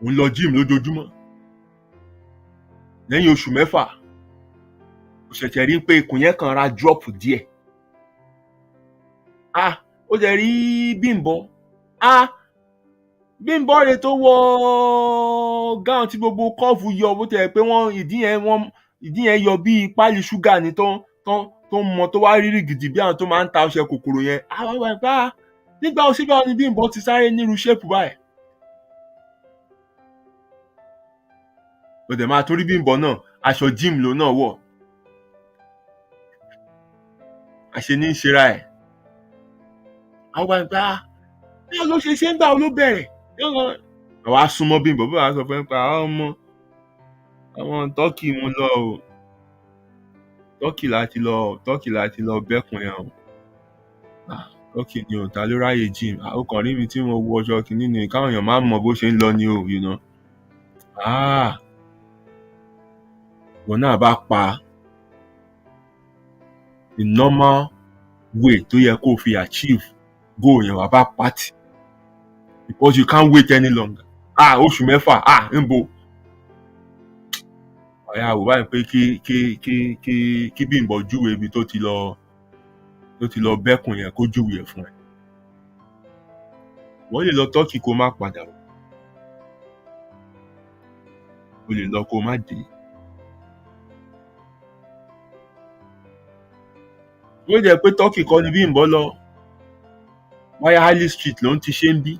Ó ń lọ gym lójoojúmọ́. Lẹ́yìn oṣù mẹ́fà, ó ṣẹ̀ṣẹ̀ rí pé ikùn yẹn kàn ra drop díẹ̀. Ó dẹ̀ rí Bímbọ́. Bímbọ́ rẹ̀ tó wọ gown tí gbogbo kọ́ọ̀fù yọ bó tẹ̀ pé ìdí yẹn yọ bí pálí ṣúgà ní tó mọ tó wá rírì gidi bí àwọn tó máa ń ta ọṣẹ kòkòrò yẹn. Àwọn ọmọ ẹ̀gbá nígbà òṣìbà ni Bímbọ́ ti sáré nírú ṣépù báyìí. Ó dẹ̀ máa torí Bímbọ́ náà aṣọ gym ló náà wọ̀. Àṣẹ ní í ṣera ẹ̀. Àwọn ẹ̀gbá báwo ló ṣe ń gbà ló bẹ̀rẹ̀. Àwa súnmọ́ Bímbọ́ bó wàá sọ fún ẹ pé àwọn tọ́kì mu lọ o. Tọ́kì láti lọ bẹ́kùn yẹn o. Tọ́kì ni o ta ló ráyè gym. Ó kàn rí mi tí mo wọ ọjọ́ kìíní ni káwọn èèyàn máa mọ bó ṣe ń lọ ni o, you know. Wọn náà bá pa the normal way tó yẹ kó fi achieve goal yẹn wà bá pàtì because you can't wait any longer. Oṣù mẹ́fà ń bo. Ọ̀yà wò báyìí pé kí Bímbọ́ júwe ibi tó ti lọ bẹ́kùn yẹn kó júwe ẹ̀ fún ẹ. Wọ́n lè lọ Tọ́kì kó má padà o. O lè lọ kó má dé. Ó jẹ́ pé Tọ́kì kọ́ ni Bímbọ́ lọ. Wáyà High Street ló ń ti ṣe ń bí.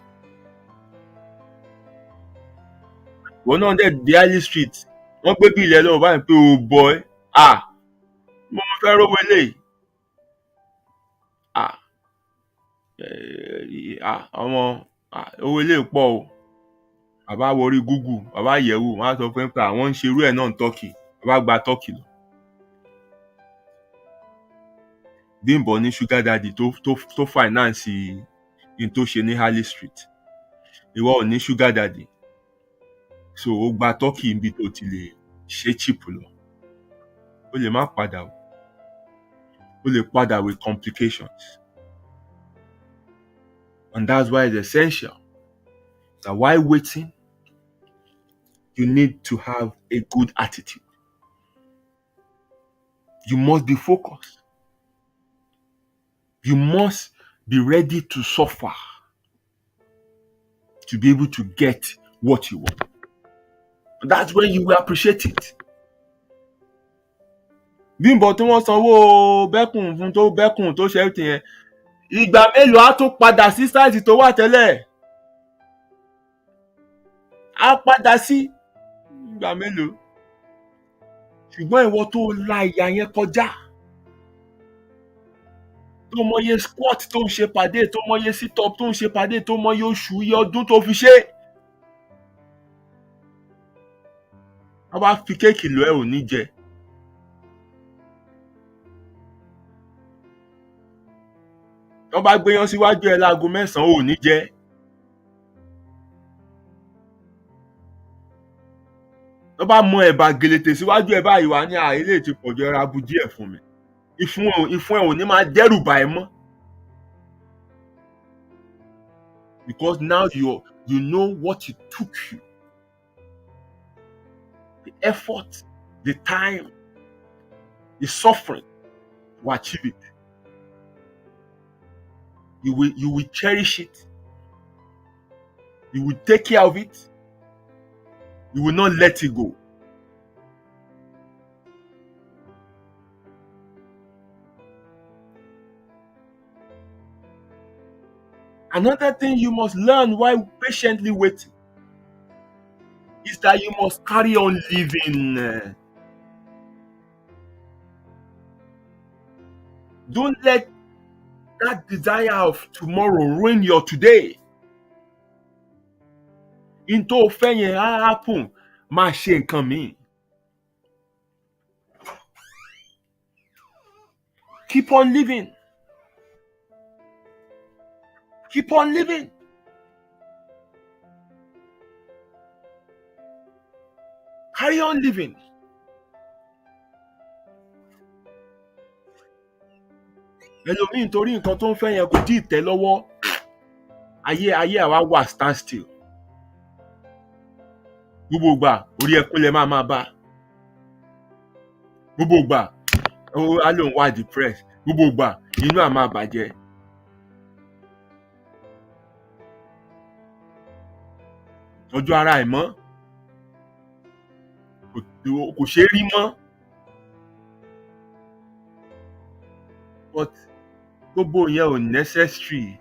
Wọ́n náà dẹ̀ dé High Street. Wọ́n gbé bí ilẹ̀ lọ́wọ́ báyìí pé o boy mo fẹ́ rówó eléyìí. Owó eléyìí pọ̀ o. Bàbá wọrí Google, bàbá yẹ̀wò, wọ́n á sọ fún ẹ pé àwọn ń ṣe irú ẹ̀ náà ní Tọ́kì. Bàbá gba Tọ́kì lọ. Bímbọ́ ní sugar daddy tó finance in tó ṣe ní High Street. Ìwọ ò ní sugar daddy. So ó gba Tọ́kì níbi tó ti lè ṣe cheap lọ. Ó lè má padà o. ó lè padà with complications. And that's why it's essential that while waiting, you need to have a good attitude. You must be focused. You must be ready to suffer to be able to get what you want. That's when you will appreciate it. Bímbọ́ tí wọ́n sanwó bẹ́kùn fún tó bẹ́kùn tó ṣe everything yẹn, ìgbà mélòó á tún padà sí sáìtì tó wà tẹ́lẹ̀? Á padà sí ìgbà mélòó? Ṣùgbọ́n ìwọ tó la ìyà yẹn kọjá, tó mọye squat tó ń ṣe pàdé, tó mọye sit up tó ń ṣe pàdé, tó mọye oṣù iye ọdún tó fi ṣe, wọ́n bá fi kéèkì lọ ẹ ò ní jẹ. Wọ́n bá gbéyán síwájú ẹ láago 9 ò ní jẹ. Wọ́n bá mọ ẹ̀bà gèlètè síwájú ẹ báyìí wá ní eléyìí ti pọ̀jù, ẹ ra bu díẹ̀ fún mi. Ìfun ẹ ò ní máa dẹ́rù bà ẹ́ mọ́. Because now you know what it took you. The effort, the time, the suffering to achieve it. You will cherish it. You will take care of it. You will not let it go. Another thing you must learn while patiently waiting is that you must carry on living. Don't let that desire of tomorrow ruin your today. Into fẹ́ yẹn á happen, máa ṣe nǹkan míì. Keep on living. Keep on living. Carry on living. Ẹlòmíì nítorí nǹkan tó ń fẹ́ yẹn kò tí ì tẹ́ lọ́wọ́. Ayé àwa wà stand still. Gbogbo ìgbà orí ẹkún lẹ máa bá. Gbogbo ìgbà á lóun wà depressed. Gbogbo ìgbà inú á máa bàjẹ́. Ọjọ́ ara ẹ̀ mọ́. Kò ṣe é rí mọ́. But gbogbo yẹn ò necessary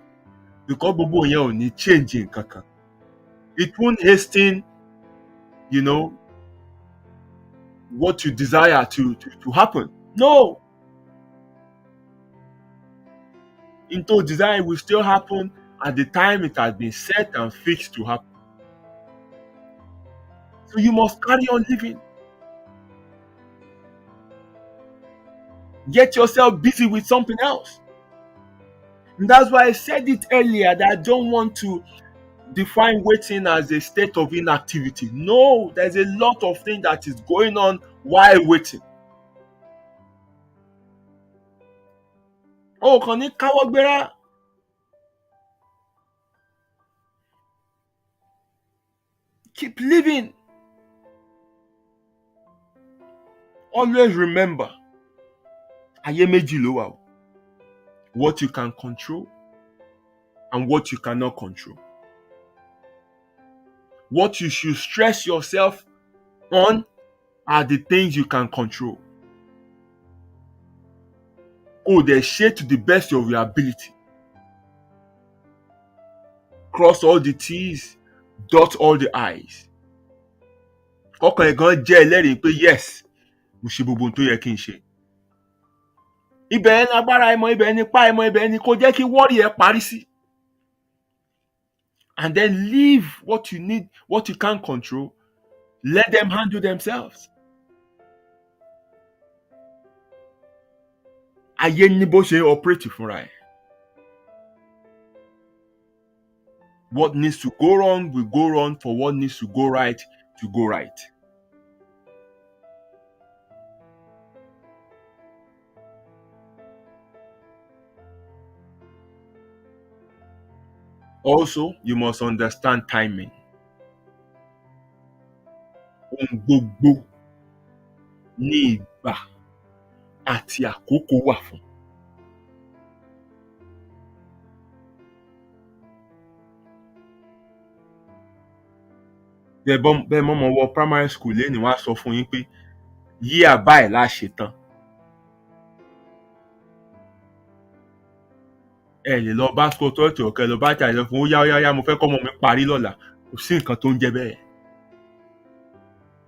because gbogbo yẹn ò ní change nǹkan kan. It won't hasten, what you desire to happen. No. Into desire will still happen at the time it has been set and fixed to happen. So you must carry on living. Get yourself busy with something else. And that's why I said it earlier that I don't want to define waiting as a state of inactivity. No, there's a lot of things that is going on while waiting. Oh, kàn ní káwọ́ gbéra. Keep living. Always remember, ayé méjì ló wà o. What you can control and what you cannot control. What you should stress yourself on are the things you can control. They share to the best of your ability. Cross all the T's, dot all the I's. Ọkàn ẹ̀ gan jẹ́ ẹlẹ́rìí pé yes, mo ṣe gbogbo ohun tó yẹ kí n ṣe. Ibẹ̀ ẹni agbára ẹmọ, ibẹ̀ ẹni pa ẹmọ, ibẹ̀ ẹni kó jẹ́ kí wọ́ọ̀rì ẹ parí sí. And then leave what you need, what you can't control. Let them handle themselves. Ayé ní bó ṣe operate fúnra ẹ̀. What needs to go wrong will go wrong for what needs to go right to go right. Also, you must understand timing. Ohun gbogbo ní ìgbà àti àkókò wà fún. Bẹ́ẹ̀ mọ́mọ́ wọ primary school lẹ́nìí wọ́n á sọ fún yín pé yíà báyìí la ṣe tán. Ẹ lè lọ bá school authority ọ̀kẹ́ lọ bá jà fún ó yá mo fẹ́ kọ́ ọmọ mi parí lọ́la. Kò sí nǹkan tó ń jẹ́ bẹ́ẹ̀.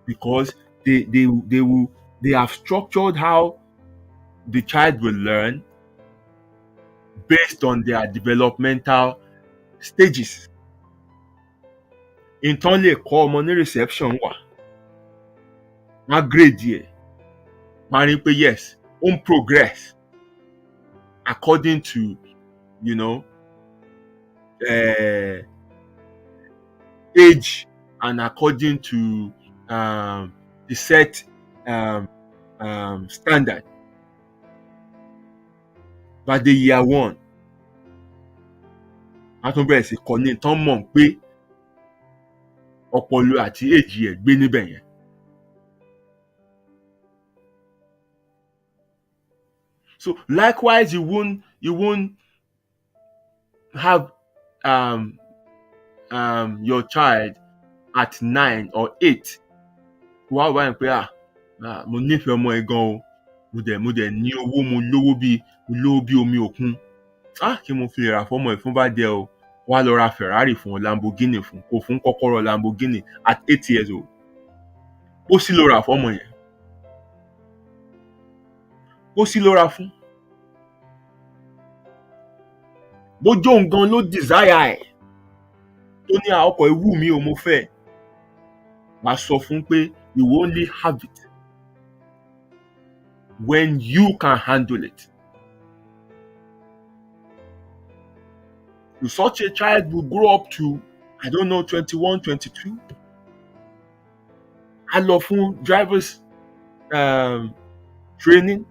Because they have structured how the child will learn based on their developmental stages. Nǹkan lè kọ́ ọmọ ní reception wà. Wọ́n á grade ẹ̀. Wọ́n á rí pé yes, ó ń progress according to, age and according to the set standard. By the year 1, a tún bẹ̀rẹ̀ sí kọ́ ní tán mọ̀ pé ọpọlọ àti èjì ẹ̀ gbé níbẹ̀ yẹn. So likewise, you won't have your child at 9 or 8. Wá wá pé mo nífẹ̀ẹ́ ọmọ ẹ̀ gan o, mo dẹ̀ ní owó, mo lówó bí omi òkun. Kí mo fi lè rà fọ́mọ ẹ̀ fún bá dẹ o. Wá lọ ra Ferrari fún, Lamborghini fún, kò fún kọ́kọ́rọ́ Lamborghini at 8 years old. Ó sì lọ rà fọ́mọ yẹn. Ó sì lọ rà fún. Bójú òun gan ló desire ẹ̀. Tó ní ọkọ̀ ewu mi o mo fẹ́. Màá sọ fún pé you will only have it when you can handle it. Such a child will grow up to, 21, 22. A lọ fún drivers training.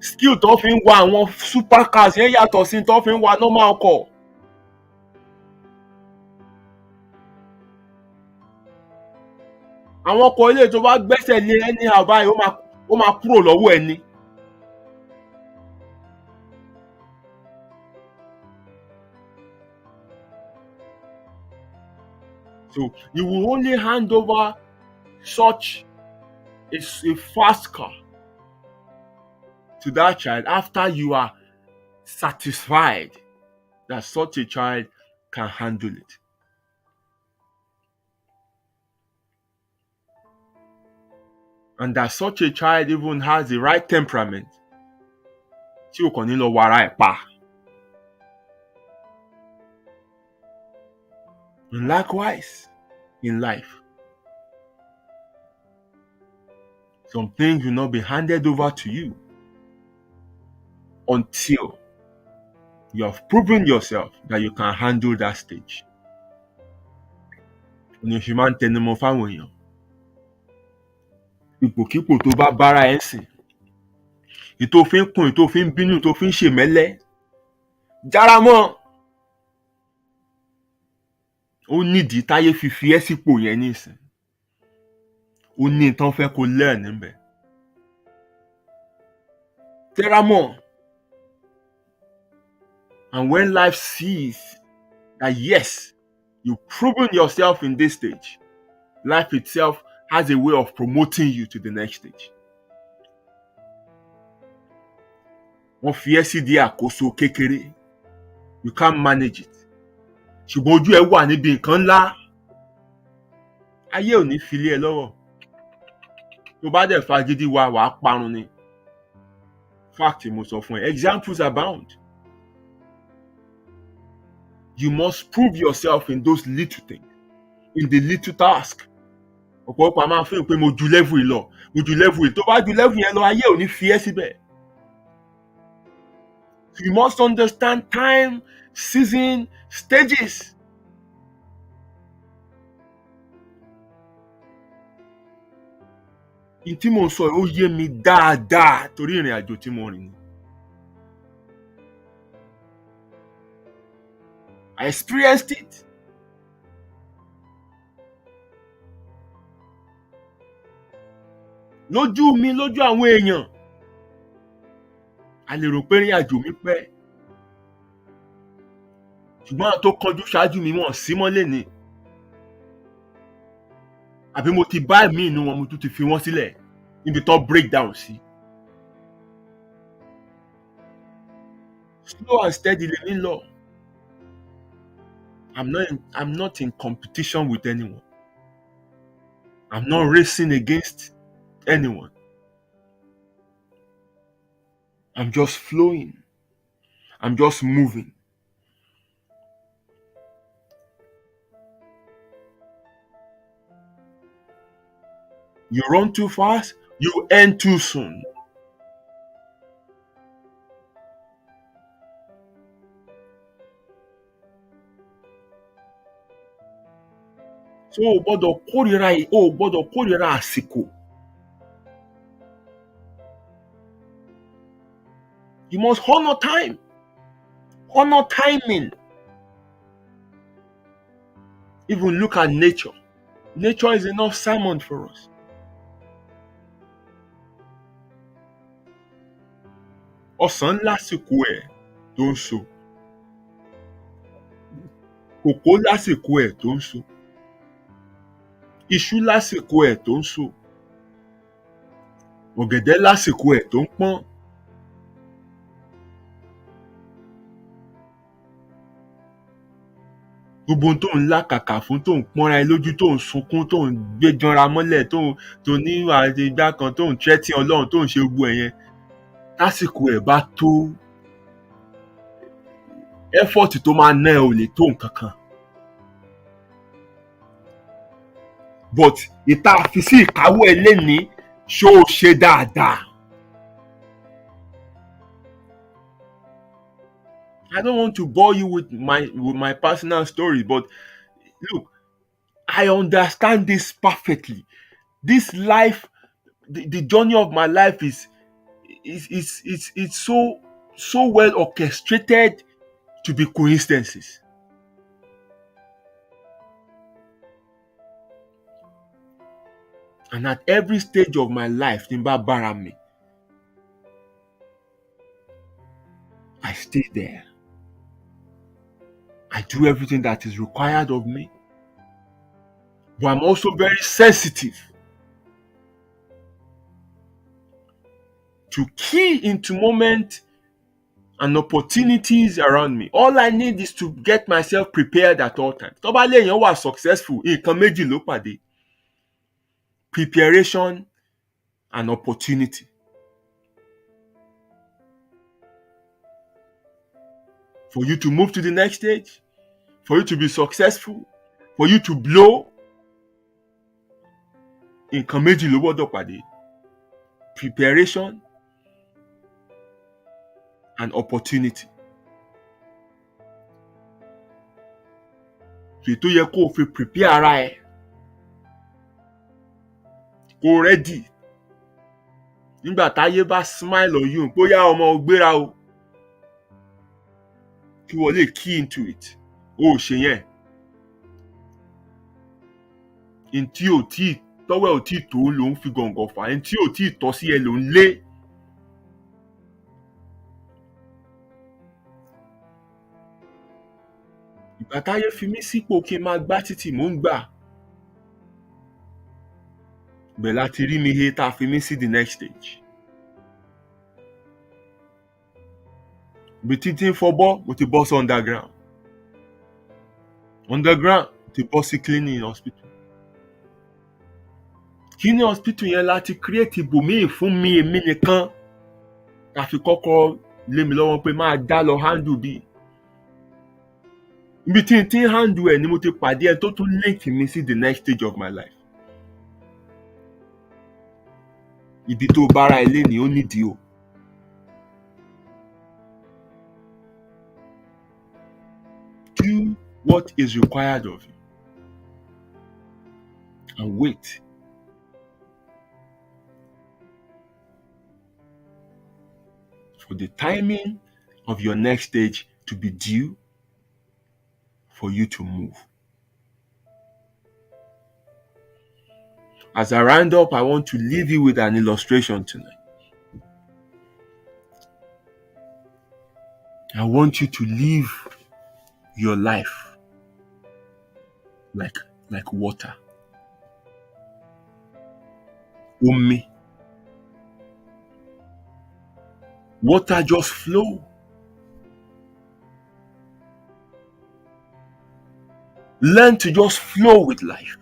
Skill tó fi ń wa àwọn supercars yẹn yàtọ̀ sí tó fi ń wa normal ọkọ̀. Àwọn ọkọ̀ ilé tó bá gbẹ́sẹ̀ lé anyhow báyìí ó máa kúrò lọ́wọ́ ẹni. So you will only hand over such a fast car to that child after you are satisfied that such a child can handle it. And that such a child even has the right temperament. Tí o kàn ní lọ wàrà ẹ̀ pa. And likewise, in life, some things will not be handed over to you until you have proven yourself that you can handle that stage. Ní ṣe máa ń tẹnumọ́ fáwọn èèyàn. Ipòkípò tó bá bára ẹ̀ sìn, ìtò fi ń kùn, ìtò fi ń bínú, ìtò fi ń ṣèmẹ́lẹ́, jára mọ́. Ó nídìí táyé fi ẹ́ sípò yẹn nísìn. Ó ní tán fẹ́ kó learn níbẹ̀. Tẹ́ra mọ́. And when life sees that yes, you've proven yourself in this stage, life itself has a way of promoting you to the next stage. Wọ́n fi ẹ́ sí di àkóso kékeré. You can't manage it. Ṣùgbọ́n ojú ẹ wà níbi nǹkan ńlá. Ayé ò ní fi lé ẹ lọ́wọ́. Tó bá dẹ̀ fagídí wàá parun ni. Fact mo sọ fún ẹ. Examples abound. You must prove yourself in those little things, in the little task. Ọ̀pọ̀lọpọ̀ a máa fi hàn pé mo ju level yìí lọ, mo ju level yìí. Tó bá ju level yẹn lọ, ayé ò ní fi ẹ́ síbẹ̀. You must understand time, season, stages. Tí mo sọ ó yé mi dáadáa torí ìrìn àjò tí mo rìn ni. I experienced it. Lójú mi, lójú àwọn èèyàn, a lè rò pé ìrìn àjò mi pẹ́. Ṣùgbọ́n àwọn tó kọjú ṣáájú mi wọ́n sí mọ́ lénìí. Àbí mo ti bá ẹ̀mí inú wọn, mo tún ti fi wọ́n sílẹ̀ níbi tó break down sí. Slow and steady lèmi ń lọ. I'm not in competition with anyone. I'm not racing against anyone. I'm just flowing. I'm just moving. You run too fast, you end too soon. So o gbọ́dọ̀ kórìíra àsìkò. You must honor time. Honor timing. Even look at nature. Nature is enough sermon for us. Ọsàn lásìkò ẹ̀ tó ń so. Kòkó lásìkò ẹ̀ tó ń so. Iṣu lásìkò ẹ̀ tó ń so. Ọ̀gẹ̀dẹ̀ lásìkò ẹ̀ tó ń pọ́n. Gbogbo tó ń làkàkà fún, tó ń pọ́nra ẹ lójú, tó ń sunkún, tó ń gbéjanra mọ́lẹ̀, tó ní àdégbà kan, tó ń tẹ́tí Ọlọ́run, tó ń ṣe gbogbo ẹ̀yẹn. Lásìkò ẹ̀ bá tó, effort tó máa ná ẹ ò lè tó nǹkan kan. But ìta fi sí ìkáwọ́ ẹ lénìí, ṣó o ṣe dáadáa. I don't want to bore you with my personal story, but look, I understand this perfectly. This life, the journey of my life is so well orchestrated to be coincidences. And at every stage of my life, Timba Barami, I stay there. I do everything that is required of me. But I'm also very sensitive to key into moments and opportunities around me. All I need is to get myself prepared at all times. Tó bá léèyàn wà successful, nǹkan méjì ló pàdé. Preparation and opportunity. For you to move to the next stage, for you to be successful, for you to blow, nǹkan méjì ló gbọ́dọ̀ pàdé. Preparation and opportunity. Ètò yẹ kó o fi prepare ara ẹ. Kó ready. Nígbà táyé bá smile on you, bóyá ọmọ ò gbéra o. Kí wọ́n lè key into it. O ṣe yẹn. Ntí ò tí tọ́wọ́ ò tí tó ló ń fi gàngàn fà. Ntí ò tí tọ́ sí ẹ ló ń lé. Ìgbà táyé fi mí sípò kí n máa gbá títì mò ń gbà. Bẹ̀ láti rí mi he tá a fi mí sí the next stage. Bí títí ń fọbọ́, mo ti bọ́ sí underground. Underground, mo ti bọ́ sí cleaning hospital. Cleaning hospital yẹn láti create ibòmíì fún mi èmi nìkan. Ká fi kọ́kọ́ lé mi lọ́wọ́ pé máa dá lọ handle bí. Ibi tí n ti handle ẹ̀ ni mo ti pàdé ẹ tó tún link mi sí the next stage of my life. Ibi tó bára ẹ lénìí ó nídìí o. Do what is required of you and wait. For the timing of your next stage to be due for you to move. As I round up, I want to leave you with an illustration tonight. I want you to live your life like water. Omi. Water just flow. Learn to just flow with life.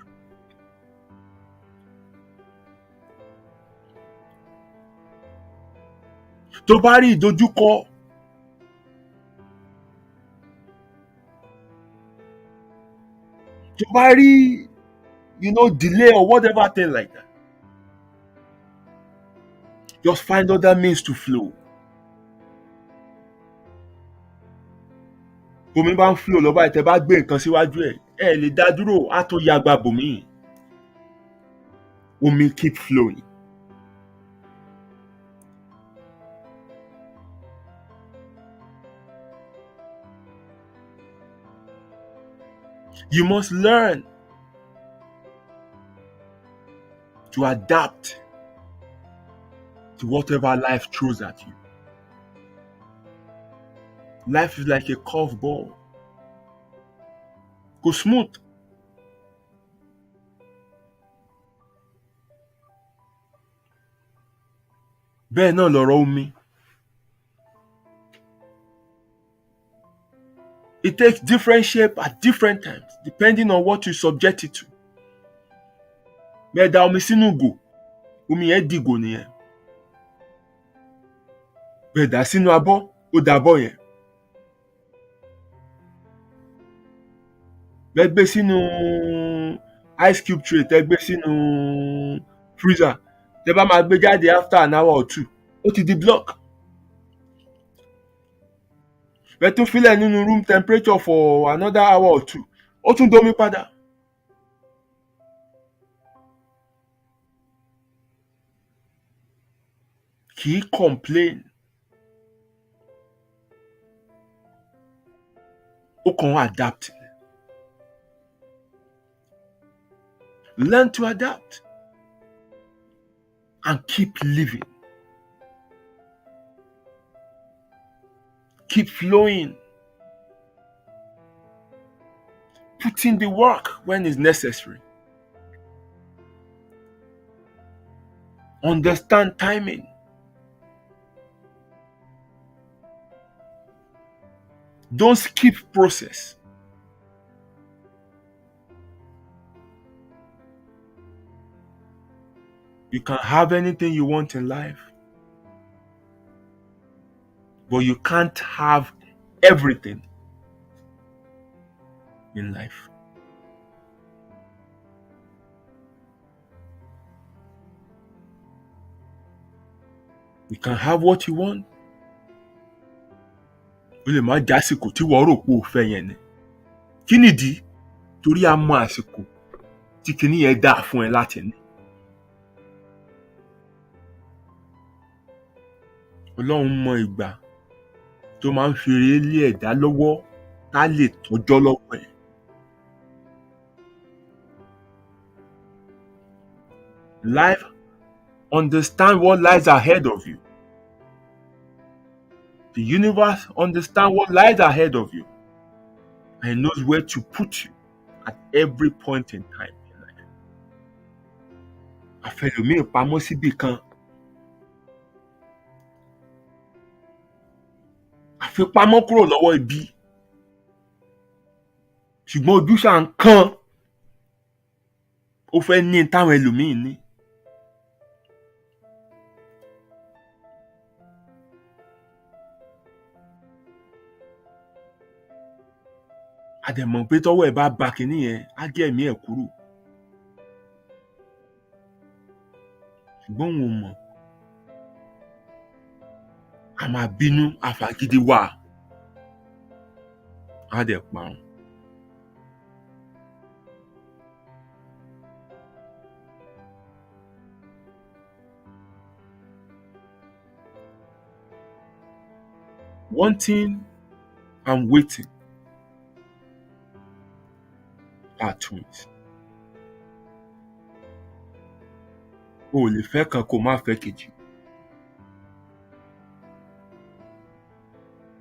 Tó bá rí ìdojúkọ, tó bá rí, delay or whatever thing like that, just find other means to flow. Omi bá ń flow lọ báyìí, tẹ́ bá gbé nǹkan síwájú ẹ lè dá dúró, á tó ya gba bòmíì. Omi keep flowing. You must learn to adapt to whatever life throws at you. Life is like a curve ball. Go smooth. Bẹ́ẹ̀ náà lọ̀rọ̀ omi. It takes different shape at different times, depending on what you subject it to. Bẹ́ẹ̀ da omi sínú ìgò, omi yẹn di ìgò nìyẹn. Bẹ́ẹ̀ dà sínú abọ́, ó dàbọ̀ yẹn. Bẹ́ẹ̀ gbé sínú ice cube tray, tẹ́ gbé sínú freezer, tẹ́ bá máa gbé jáde after an hour or two, ó ti di block. Bẹ́ẹ̀ tún filẹ̀ nínú room temperature for another hour or two, ó tún domi padà. Kì í complain. Ó kàn adapt. Learn to adapt and keep living. Keep flowing. Put in the work when it's necessary. Understand timing. Don't skip process. You can have anything you want in life, but you can't have everything in life. You can have what you want. Ó lè má jásìkò tí wọ́n rò pé ó fẹ́ yẹn ni. Kí nìdí? Torí a mọ àsìkò tí kinní yẹn dá fún ẹ láti ní. Ọlọ́run mọ ìgbà tó máa ń fi ire lé ẹ̀dá lọ́wọ́ tá lè tọ́jọ́ lọ́wọ́ ẹ̀. Life, understand what lies ahead of you. The universe understands what lies ahead of you and knows where to put you at every point in time in life. Àfẹlòmíì pamọ́ síbì kan. Àfipamọ́ kúrò lọ́wọ́ ibi. Ṣùgbọ́n ojú ṣáà ń kán. Ó fẹ́ ní táwọn ẹlòmíì ní. Àdẹ̀mọ̀ pé tọ́wọ́ ẹ̀ bá ba kinní yẹn, á gé ẹ̀mí ẹ̀ kúrò. Ṣùgbọ́n òun ò mọ̀. A máa bínú, àfagídí wà. Á dẹ̀ parun. One thing I'm waiting are twins. O ò lè fẹ́ kan kó má fẹ́ kejì.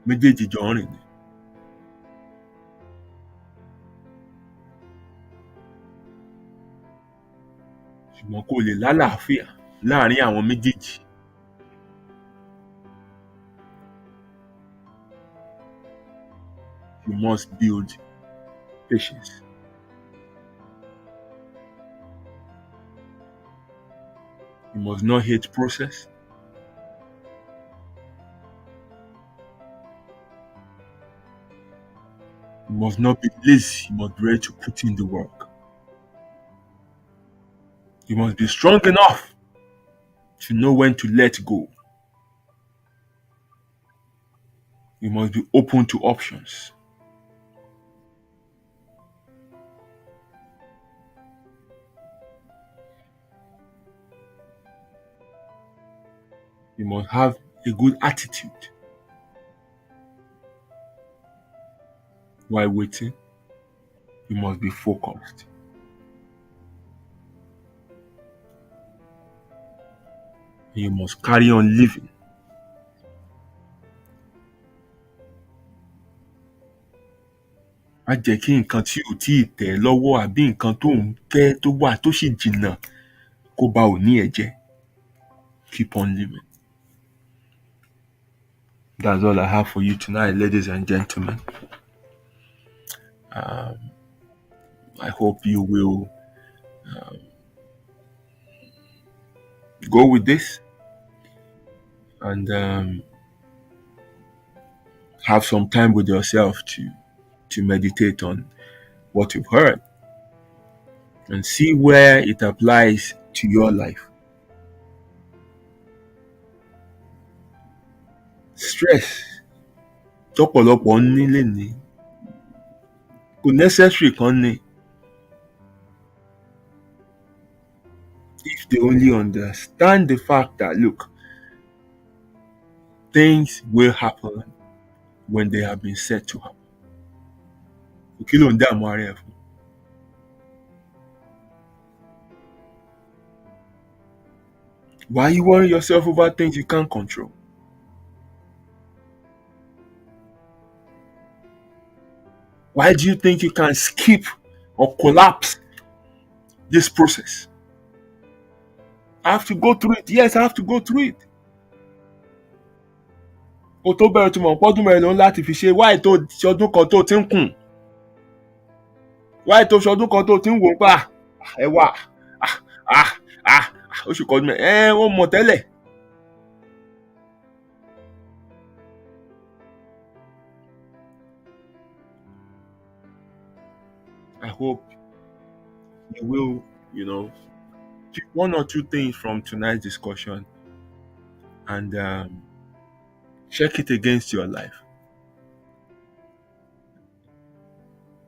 Méjèèjì jọ ń rìn ni. Ṣùgbọ́n kó lè lálàáfíà láàárín àwọn méjèèjì, you must build patience. You must not hate process. You must not be lazy. You must be ready to put in the work. You must be strong enough to know when to let go. You must be open to options. You must have a good attitude while waiting. You must be focused. And you must carry on living. Má jẹ́ kí nǹkan tí ò tíì tẹ̀ ẹ́ lọ́wọ́ àbí nǹkan tó ń fẹ́ tó wà tó sì jìnnà kó ba òní ẹ̀ jẹ́. Keep on living. That's all I have for you tonight, ladies and gentlemen. I hope you will go with this and have some time with yourself to meditate on what you've heard and see where it applies to your life. Stress tọ́pọ̀lọpọ̀ ń ní lénìí kò necessary kan ní. If they only understand the fact that, look, things will happen when they have been set to happen. Kí ló ń dààmú ara ẹ̀ fún? Why you worry yourself over things you can't control? Why do you think you can skip or collapse this process? I have to go through it. Yes, I have to go through it. O tó bẹ̀rẹ̀ tó mọ̀ pọ́dún mẹ́rin ló ń láti fi ṣe. Why tó ṣọdún kan tó ti ń kùn? Why tó ṣọdún kan tó ti ń wò pa? Ẹ wà oṣù kan mẹ́rin ó mọ̀ tẹ́lẹ̀. I hope you will, pick one or two things from tonight's discussion and check it against your life.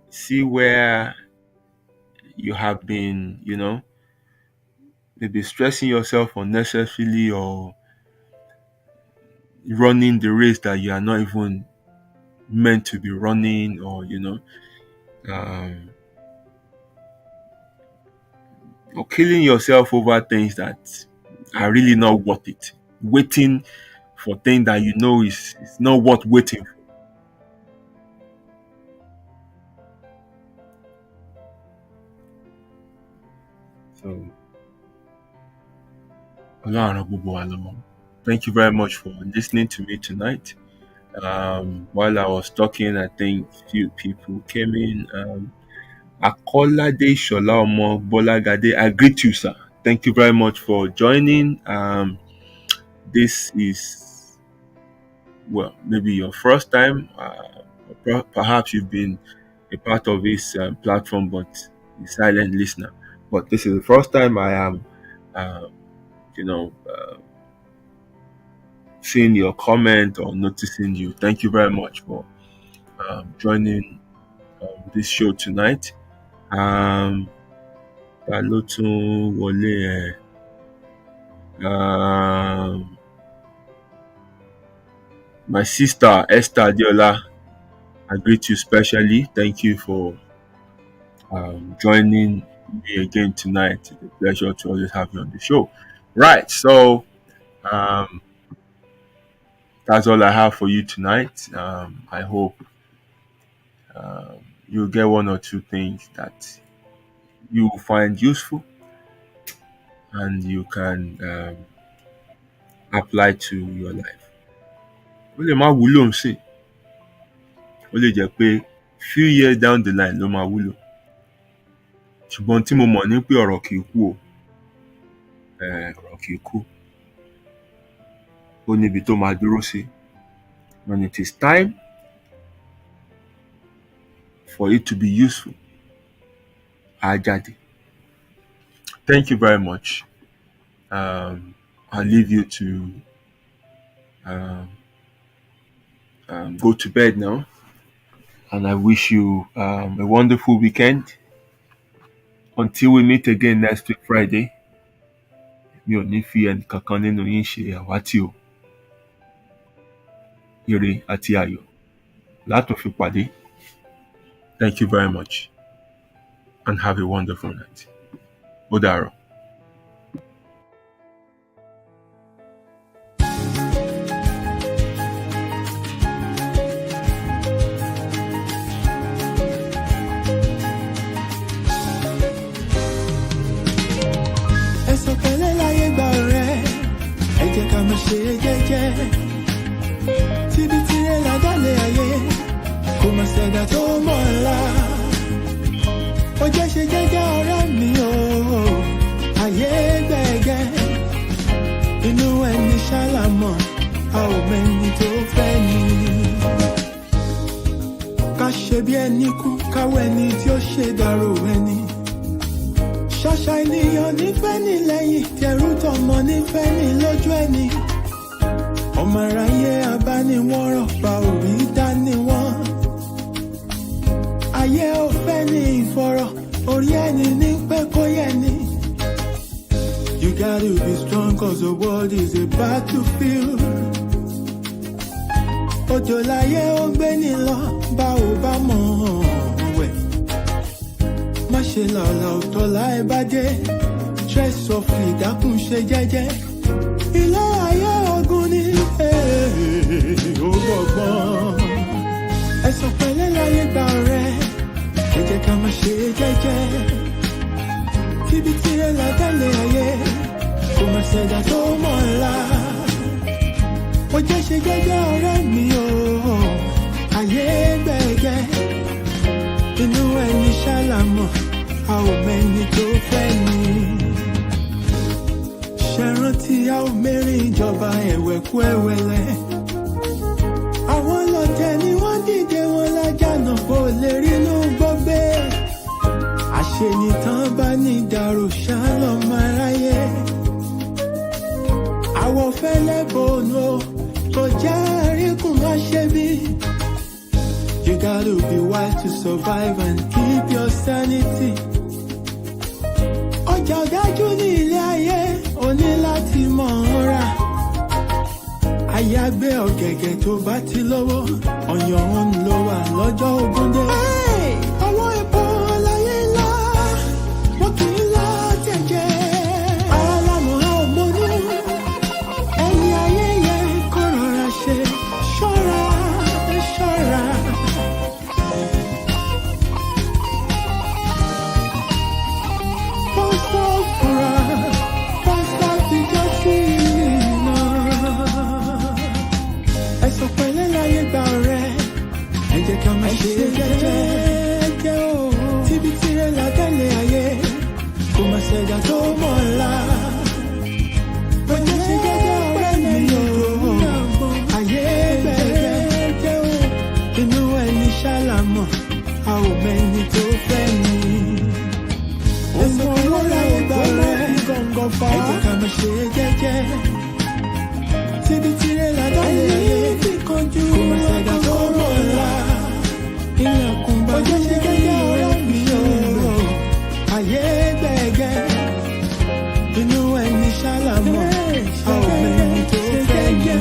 See where you have been, maybe stressing yourself unnecessarily or running the race that you are not even meant to be running, or or killing yourself over things that are really not worth it. Waiting for things that is not worth waiting for. So, thank you very much for listening to me tonight. While I was talking, I think few people came in. Akolade Shola Omo Bolagade, I greet you, sir. Thank you very much for joining. This is, maybe your first time. Perhaps you've been a part of this platform, but a silent listener. But this is the first time I am, seeing your comment or noticing you. Thank you very much for joining this show tonight. My sister Esther Adiola, I greet you specially. Thank you for joining me again tonight. It's a pleasure to always have you on the show. Right, so um, that's all I have for you tonight. I hope you'll get one or two things that you will find useful and you can apply to your life. Ó lè má wúlò ńsìn, ó lè jẹ́ pé few years down the line ló máa wúlò. Ṣùgbọ́n tí mo mọ̀ ní pé ọ̀rọ̀ kìí kú o, ọ̀rọ̀ kìí kú. Ó níbi tó máa dúró sí. When it is time for it to be useful, á jáde. Thank you very much. I'll leave you to go to bed now. And I wish you a wonderful weekend. Until we meet again next week, Friday. Mi ò ní fi ẹnìkankan nínú yín ṣe àwátì o. Ire àti ayọ̀ látò fi pàdé. Thank you very much. And have a wonderful night. Ó dàárọ̀. Ẹ̀sọ̀ pẹ̀lẹ́ láyé gbà ọ̀rẹ́, ẹ jẹ́ ká máa ṣe jẹ́jẹ́. Tíbi tirẹ̀ ládàlẹ̀ ayé, kò má ṣẹ̀dá tó mọ̀ ọ́la. Ó jẹ́ ṣe jẹ́jẹ́ ọ̀rẹ́ mi o, ayé gbẹ̀gẹ́. Inú ẹni ṣálámọ̀, a ò mẹ́ni tó fẹ́ ni. Ká ṣe bí ẹni kú, káwọ́ ẹni tí ó ṣe dàrú ẹni. Ṣàṣà ènìyàn nífẹ̀ẹ́ ní lẹ́yìn, tẹrú tọmọ nífẹ̀ẹ́ ní lójú ẹni. Ọmọ aráyé abániwọ̀rọ̀ bá òrí dání wọ́n. Ayé ò fẹ́ ní ìfọ̀rọ̀, orí ẹni ní pẹ́ kó yẹ ni. You gotta be strong cause the world is a battlefield. Òjò láyé ó gbé ní lọ, bá ò bá mọ̀ wẹ̀. Má ṣe làlà òtọ́ láì bá dé, stress of ìdákùn ṣe jẹ́jẹ́. Ilé ayé ogun ni ó gbọ̀gbọ́n. Ẹ̀sọ̀ pẹ̀lẹ́ láyé gbà ọ̀rẹ́, ẹ jẹ́ ká máa ṣe jẹ́jẹ́. Tíbi tirẹ̀ ládàlẹ̀ ayé, kò má ṣẹ̀dá tó mọ̀ ọ́la. Ó jẹ́ ṣe jẹ́jẹ́ ọ̀rẹ́ mi o, ayé gbẹ̀gẹ́. Inú ẹni ṣálámọ̀, a ò mẹ́ni tó fẹ́ ni. Ṣẹ̀rántí a ò mẹ́rin ìjọba ẹ̀wẹ̀kú ẹ̀wẹ̀lẹ̀. Àwọn lọ́tẹ̀ ni wọ́n dìde wọn lájànà kó lè rínú gbọ́gbé. Àṣenìtàn bá ní ìdàrú ṣálọ̀ máa ráyé. Àwọ̀ fẹ́lẹ́ bòónù kò jẹ́ àríkùn má ṣe bí. You gotta be wise to survive and keep your sanity. Ọjà ọ̀dájú ní ilé ayé, o ní láti mọ̀ ọ́n rà. Àyàgbé ọ̀gẹ̀gẹ̀ tó bá ti lówó, ọ̀yàn òun ló wà lọ́jọ́ ogún dé. Ọwọ́ epo láyé ńlá, wọ́n kì í lá jẹ̀jẹ̀. Alámọ̀ a ò mọ̀nú, ẹni ayé yẹ kó rọra ṣe. Ṣọ́ra, ṣọ́ra. Pásítọ̀ fura, pásítọ̀ ti jọ́ sí iná. Ẹ̀sọ̀ pẹ̀lẹ́ láyé gbà ọ̀rẹ́, ẹ jẹ́ ká máa ṣe jẹ́jẹ́ o. Tíbi tirẹ̀ ládàlẹ̀ ayé, kò má ṣẹ̀dá tó mọ̀ ọ́la. Ó jẹ́ ṣe jẹ́jẹ́ ọ̀rẹ́ mi o, ayé gbẹ̀gẹ́ o. Inú ẹni ṣálámọ̀, a ò mẹ́ni tó fẹ́ ni. Ẹ̀sọ̀ pẹ̀lẹ́ láyé gbà ọ̀rẹ́, ẹ jẹ́ ká máa ṣe jẹ́jẹ́. Tíbi tirẹ̀ ládàlẹ̀ ayé, kò má ṣẹ̀dá tó mọ̀ ọ́la. Ilẹ̀kùn bá jẹ́ ṣe jẹ́jẹ́ ọ̀rẹ́ mi o, ayé gbẹ̀gẹ́. Inú ẹni ṣálámọ̀, a ò mẹ́ni tó fẹ́ ni.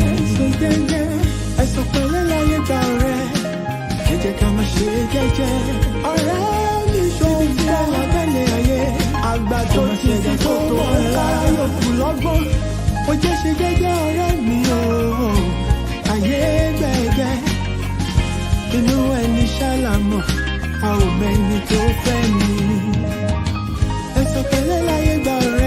Ẹ̀sọ̀ pẹ̀lẹ́ láyé gbà ọ̀rẹ́, ẹ jẹ́ ká máa ṣe jẹ́jẹ́. Ọ̀rẹ́ mi ṣòwò. lọ́gbọ́n ó jẹ́ ṣe jẹ́jẹ́ ọ̀rẹ́ mi o ayé gbẹ̀gẹ́ inú ẹni ṣàlàmọ̀ a ò mẹ́ni tó fẹ́ mi ẹ̀sọ̀ pẹ̀lẹ́ láyé gbà ọ̀rẹ́.